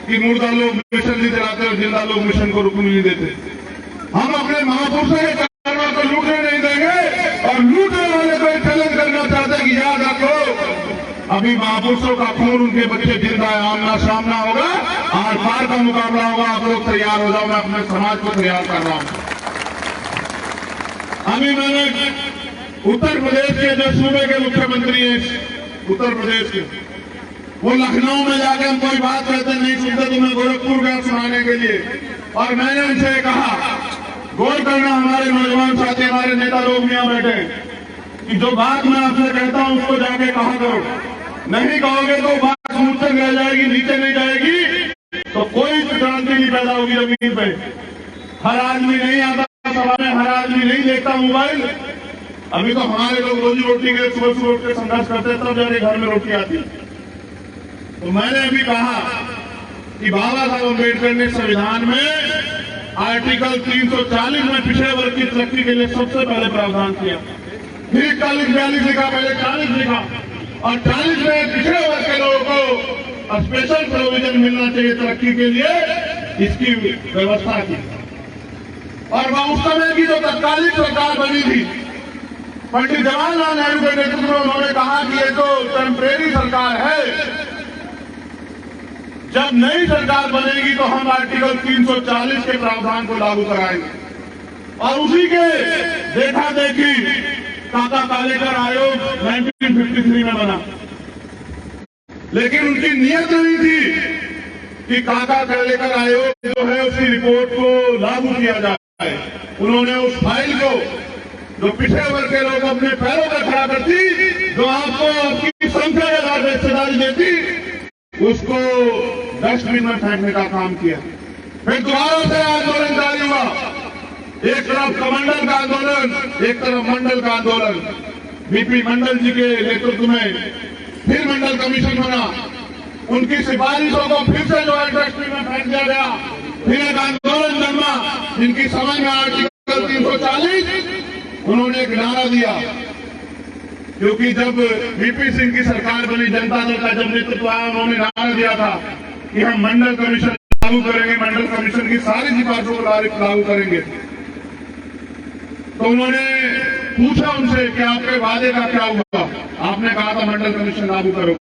कि मुर्दा लोग मिशन नहीं चलाते और जिंदा लोग मिशन को रुकने नहीं देते। हम अपने महापुरुषों के कार्यों को लूटने नहीं देंगे और लूटने वाले को चैलेंज करना चाहते हैं कि याद रखो, अभी महापुरुषों का खून, उनके बच्चे जिंदा है, आमना सामना होगा, आर पार का मुकाबला होगा। आप लोग तैयार हो जाओ, मैं अपने समाज को तैयार कर रहा हूं। अभी मैंने उत्तर प्रदेश के जो सूबे के मुख्यमंत्री हैं, उत्तर प्रदेश के, वो लखनऊ में जाके हम कोई बात कहते नहीं सुनते, तो मैं गोरखपुर गया सुनाने के लिए, और मैंने उनसे कहा गौर करना हमारे नौजवान साथी, हमारे नेता लोग यहाँ बैठे, कि जो बात मैं आपसे कहता हूँ उसको जाके कहा करो, नहीं कहोगे तो बात मुझसे रह जाएगी, नीचे नहीं जाएगी, तो कोई क्रांति नहीं पैदा होगी जमीन पे। हर आदमी नहीं आता सभा में, हर आदमी नहीं देखता मोबाइल। अभी तो हमारे लोग रोजी रोटी के सुबह सुबह उठ के संघर्ष करते, तब जाके घर में रोटी आती। तो मैंने अभी कहा कि बाबा साहब अम्बेडकर ने संविधान में आर्टिकल 340 में पिछड़े वर्ग की तरक्की के लिए सबसे पहले प्रावधान किया, फिर 41-42 लिखा, पहले 40 लिखा, और 40 में पिछड़े वर्ग के लोगों को स्पेशल प्रोविजन मिलना चाहिए तरक्की के लिए, इसकी व्यवस्था की। और वह उस समय की जो तत्कालीन सरकार बनी थी, पंडित जवाहरलाल नेहरू के नेतृत्व में, उन्होंने कहा कि ये तो टेम्परेरी सरकार है, जब नई सरकार बनेगी तो हम आर्टिकल 340 के प्रावधान को लागू कराएंगे। और उसी के देखा देखी काका कालेकर आयोग 1953 में बना, लेकिन उनकी नियत नहीं थी कि काका कालेकर आयोग जो है उसकी रिपोर्ट को लागू किया जाए। उन्होंने उस फाइल को, जो पिछड़े वर्ग के लोग अपने पैरों पर खड़ा करती, जो आपको आपकी संख्या के साथ हिस्सेदारी देती, उसको डस्टबिन में फेंकने का काम किया। फिर दोबारा से आंदोलन जारी हुआ, एक तरफ कमंडल का आंदोलन, एक तरफ मंडल का आंदोलन। बीपी मंडल जी के नेतृत्व में फिर मंडल कमीशन बना, उनकी सिफारिशों को फिर से जो है डस्टबिन में फेंक दिया गया। फिर एक आंदोलन जन्मा, जिनकी समझ में आर्टिकल 340, उन्होंने एक नारा दिया, क्योंकि जब वीपी सिंह की सरकार बनी, जनता दल का जब नेतृत्व आया, उन्होंने नारा दिया था कि हम मंडल कमीशन लागू करेंगे, मंडल कमीशन की सारी सिफारिशों को लागू करेंगे। तो उन्होंने पूछा उनसे कि आपके वादे का क्या हुआ? आपने कहा था मंडल कमीशन लागू करो।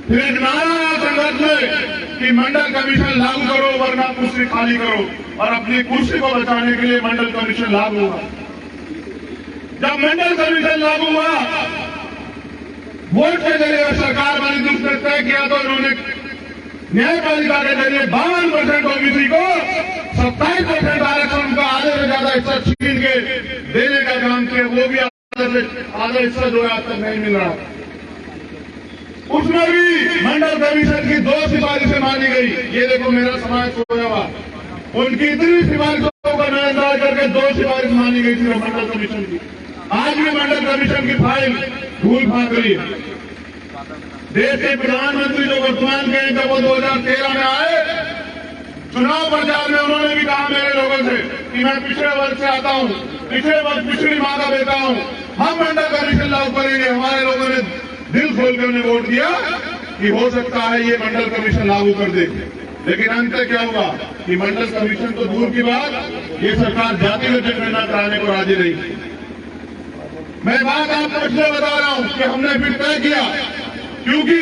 फिर एक नारा आया संघर्ष में कि मंडल कमीशन लागू करो वरना कुर्सी खाली करो, और अपनी कुर्सी को बचाने के लिए मंडल कमीशन लागू हुआ। जब मंडल कमीशन लागू हुआ, वोट के जरिए सरकार बनी, जिसने तय किया, तो इन्होंने न्यायपालिका के जरिए 52% ओबीसी को 27% आरक्षण, उनका आधे से ज्यादा हिस्सा छीन के देने का काम किया। वो भी आधा हिस्सा जो है आज तक नहीं मिल रहा। उसमें भी मंडल कमीशन की 2 सिफारिशें मानी गई। ये देखो मेरा समाज सोया हुआ, उनकी इतनी सिफारिशों का नजरअंदाज करके 2 सिफारिश मानी गई थी मंडल कमीशन की। आज भी मंडल कमीशन की फाइल धूल फांक रही है। देश के प्रधानमंत्री जो वर्तमान के हैं, जब वो 2013 में आए, चुनाव प्रचार में उन्होंने भी कहा मेरे लोगों से कि मैं पिछड़े वर्ग से आता हूं, पिछड़े वर्ग पिछड़ी मां का बेटा हूं, हम मंडल कमीशन लागू करेंगे। हमारे लोगों ने दिल खोल कर उन्हें वोट दिया कि हो सकता है ये मंडल कमीशन लागू कर दे। लेकिन अंत क्या हुआ कि मंडल कमीशन तो दूर की बात, ये सरकार जातिगत जनगणना कराने को राजी नहीं। मैं बात आपको इसलिए बता रहा हूं कि हमने फिर तय किया, क्योंकि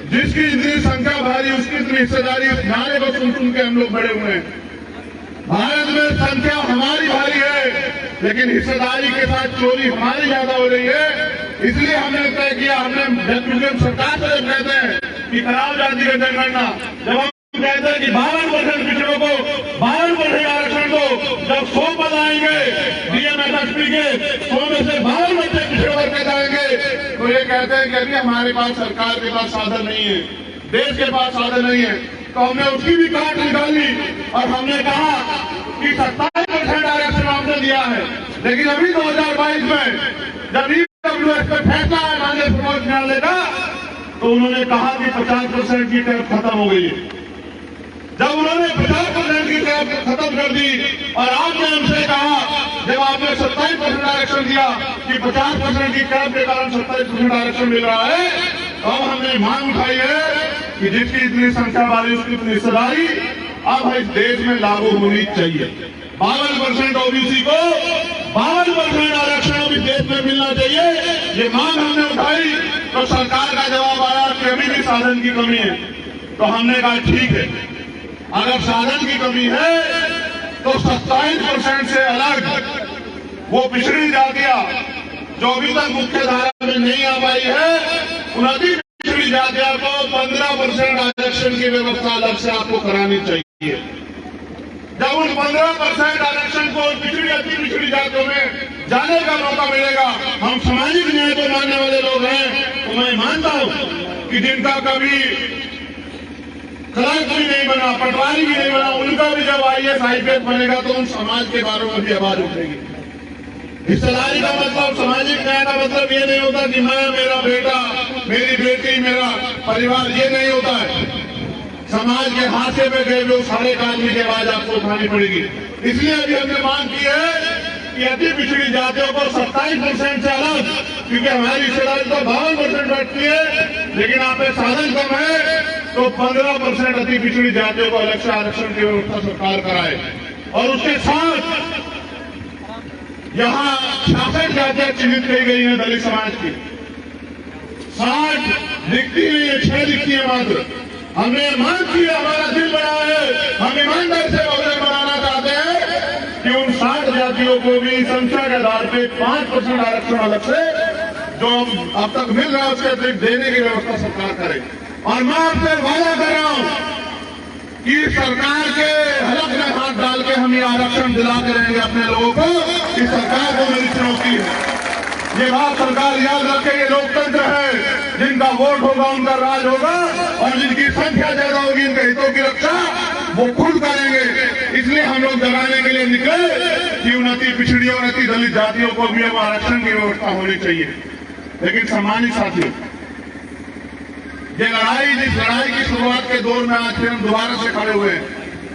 जिसकी इतनी संख्या भारी, उसकी इतनी हिस्सेदारी, इस नारे को सुन के हम लोग बड़े हुए हैं। भारत में संख्या हमारी भारी है, लेकिन हिस्सेदारी के साथ चोरी हमारी ज्यादा हो रही है। इसलिए हमने तय किया, हमने सरकार से जब कहते हैं कि कराओ जातिगत जनगणना, जब हम कहते हैं कि 52% पिछड़ों को 52% आरक्षण दो, जब 100 पद आएंगे डीएम एसएसपी के, 100 में से 52 बच्चे पिछड़े वर्ग के जाएंगे, तो ये कहते हैं कि अभी हमारे पास सरकार के पास साधन नहीं है, देश के पास साधन नहीं है। तो हमने उसकी भी काट निकाली और हमने कहा कि 27% आरक्षण हमने दिया है, लेकिन अभी 2022 में जब ईडब्ल्यूएस पे फैसला है माननीय सर्वोच्च न्यायालय का, तो उन्होंने कहा कि 50% की टैक्स खत्म हो गई है। जब उन्होंने 50% की टैक्स खत्म कर दी और आपने हमसे कहा, जब आपने 27% आरक्षण दिया कि 50% की कैप के कारण 27% आरक्षण मिल रहा है, तो हमने मांग उठाई है कि जिसकी इतनी संख्या वाली उसकी इतनी हिस्सेदारी अब इस देश में लागू होनी चाहिए। 52% ओबीसी को 52% आरक्षण इस देश में मिलना चाहिए, ये मांग हमने उठाई। तो सरकार का जवाब आया कि अभी भी साधन की कमी है। तो हमने कहा ठीक है, अगर साधन की कमी है तो 27% से अलग वो पिछड़ी जातियां जो अभी तक मुख्य धारा में नहीं आ पाई है, उन पिछड़ी जातियों को 15% आरक्षण की व्यवस्था अलग से आपको करानी चाहिए। जब उन 15% आरक्षण को पिछड़ी अति पिछड़ी जातियों में जाने का मौका मिलेगा, हम सामाजिक न्याय को मानने वाले लोग हैं, तो मैं मानता हूं कि जिनका कभी क्लर्क भी नहीं बना, पटवारी भी नहीं बना, उनका भी जब IAS IPS बनेगा तो उन समाज के बारे में भी आवाज उठेगी। हिस्सेदारी का मतलब, सामाजिक न्याय का मतलब ये नहीं होता कि मैं, मेरा बेटा, मेरी बेटी, मेरा परिवार, ये नहीं होता है। समाज के हाथे में गए हुए सारे आदमी की आवाज आपको उठानी पड़ेगी। इसलिए अभी हमने मांग की है कि अति पिछड़ी जातियों को 27% से अलग, क्योंकि हमारी हिस्सेदारी तो 52% बैठती है, लेकिन आप में साधन कम है, तो 15% अति पिछड़ी जातियों को अलग से आरक्षण की व्यवस्था सरकार कराए। और उसके साथ यहाँ 66 जातियां चिन्हित की गई हैं दलित समाज की, 60 दिखती नहीं है, 6 दिखती है मात्र। हमने मांग की, हमारा दिल बड़ा है, हम ईमानदार से बहुजन बनाना चाहते हैं कि उन 60 जातियों को भी संख्या के आधार पर 5% आरक्षण अलग से जो अब तक मिल रहा है उसके अतिरिक्त देने की व्यवस्था सरकार करे। और मैं आपसे वादा कर रहा हूं कि सरकार के हलक में हाथ डाल के हम ये आरक्षण दिला के रहेंगे अपने लोगों को। इस सरकार को मेरी चुनौती है, ये बात सरकार याद रखे, ये लोकतंत्र है, जिनका वोट होगा उनका राज होगा, और जिनकी संख्या ज्यादा होगी इनके हितों की रक्षा वो खुद करेंगे। इसलिए हम लोग जगाने के लिए निकले कि उन अति पिछड़ी और अति दलित जातियों को भी अब आरक्षण की व्यवस्था होनी चाहिए। लेकिन सम्मानित साथियों, ये लड़ाई, जिस लड़ाई की शुरुआत के दौर में आज फिर हम दोबारा से खड़े हुए हैं,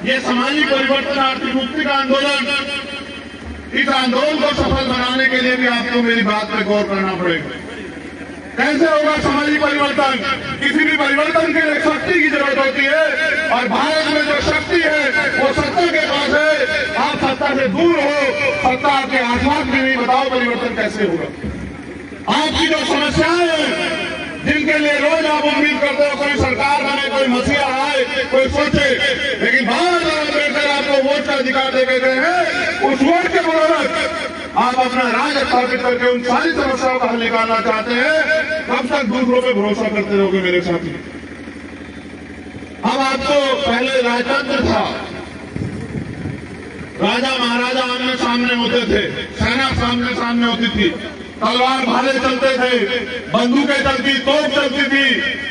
ये सामाजिक परिवर्तन, आर्थिक मुक्ति का आंदोलन, इस आंदोलन को सफल बनाने के लिए भी आपको मेरी बात पर गौर करना पड़ेगा। कैसे होगा सामाजिक परिवर्तन? किसी भी परिवर्तन के लिए शक्ति की जरूरत होती है, और भारत में जो शक्ति है वो सत्ता के पास है। आप सत्ता से दूर हो, सत्ता आपके आसपास भी नहीं, बताओ परिवर्तन कैसे होगा? आपकी जो समस्याएं हैं, जिनके लिए रोज आप उम्मीद करते हो कोई सरकार बने, कोई मसीहा आए, कोई सोचे, लेकिन बार बार अम्बेडकर आपको वोट का अधिकार दे गए हैं। उस वोट के बदौलत आप अपना राज स्थापित करके उन सारी समस्याओं का हल निकालना चाहते हैं। कब तक दूसरों पे भरोसा करते रहोगे मेरे साथी? अब आपको पहले राजतंत्र था, राजा महाराजा आमने सामने होते थे, सेना सामने सामने होती थी, तलवार भाले चलते थे, बंदूकें चलती, तोप चलती थी,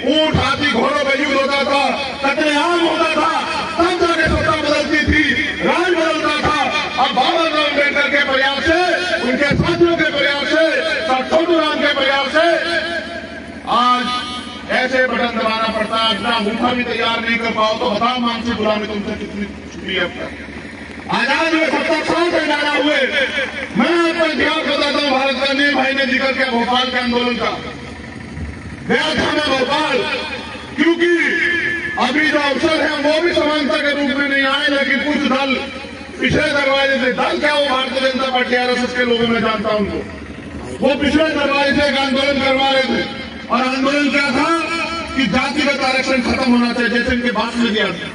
ऊंट हाथी घोड़ों पे युद्ध होता था, कत्लेआम होता था, तब जाके सत्ता बदलती थी, राज बदलता था। अब बाबा साहब अम्बेडकर के प्रयास से, उनके साथियों के प्रयास से, छोटूराम के प्रयास से आज ऐसे बटन दबाना पड़ता है। अपना अंगूठा भी तैयार नहीं कर पाओ तो बताओ मानसिक गुलामी तुमसे कितनी छुपी है अब तक। आजाद हुए 70 साल से ज्यादा हुए। मैं आपको इतिहास बताता हूँ, भारत का नील भाई ने जिक्र किया भोपाल के आंदोलन का। गया था मैं भोपाल, क्योंकि अभी जो अवसर है वो भी समानता के रूप में नहीं आए, लेकिन कुछ दल पिछले दरवाजे से, दल क्या, वो भारतीय जनता पार्टी RSS के लोगों में जानता हूं उनको, वो पिछले दरवाजे से एक आंदोलन करवा रहे थे। और आंदोलन क्या था कि जातिगत आरक्षण खत्म होना चाहिए, जैसे इनके बात में दिया था।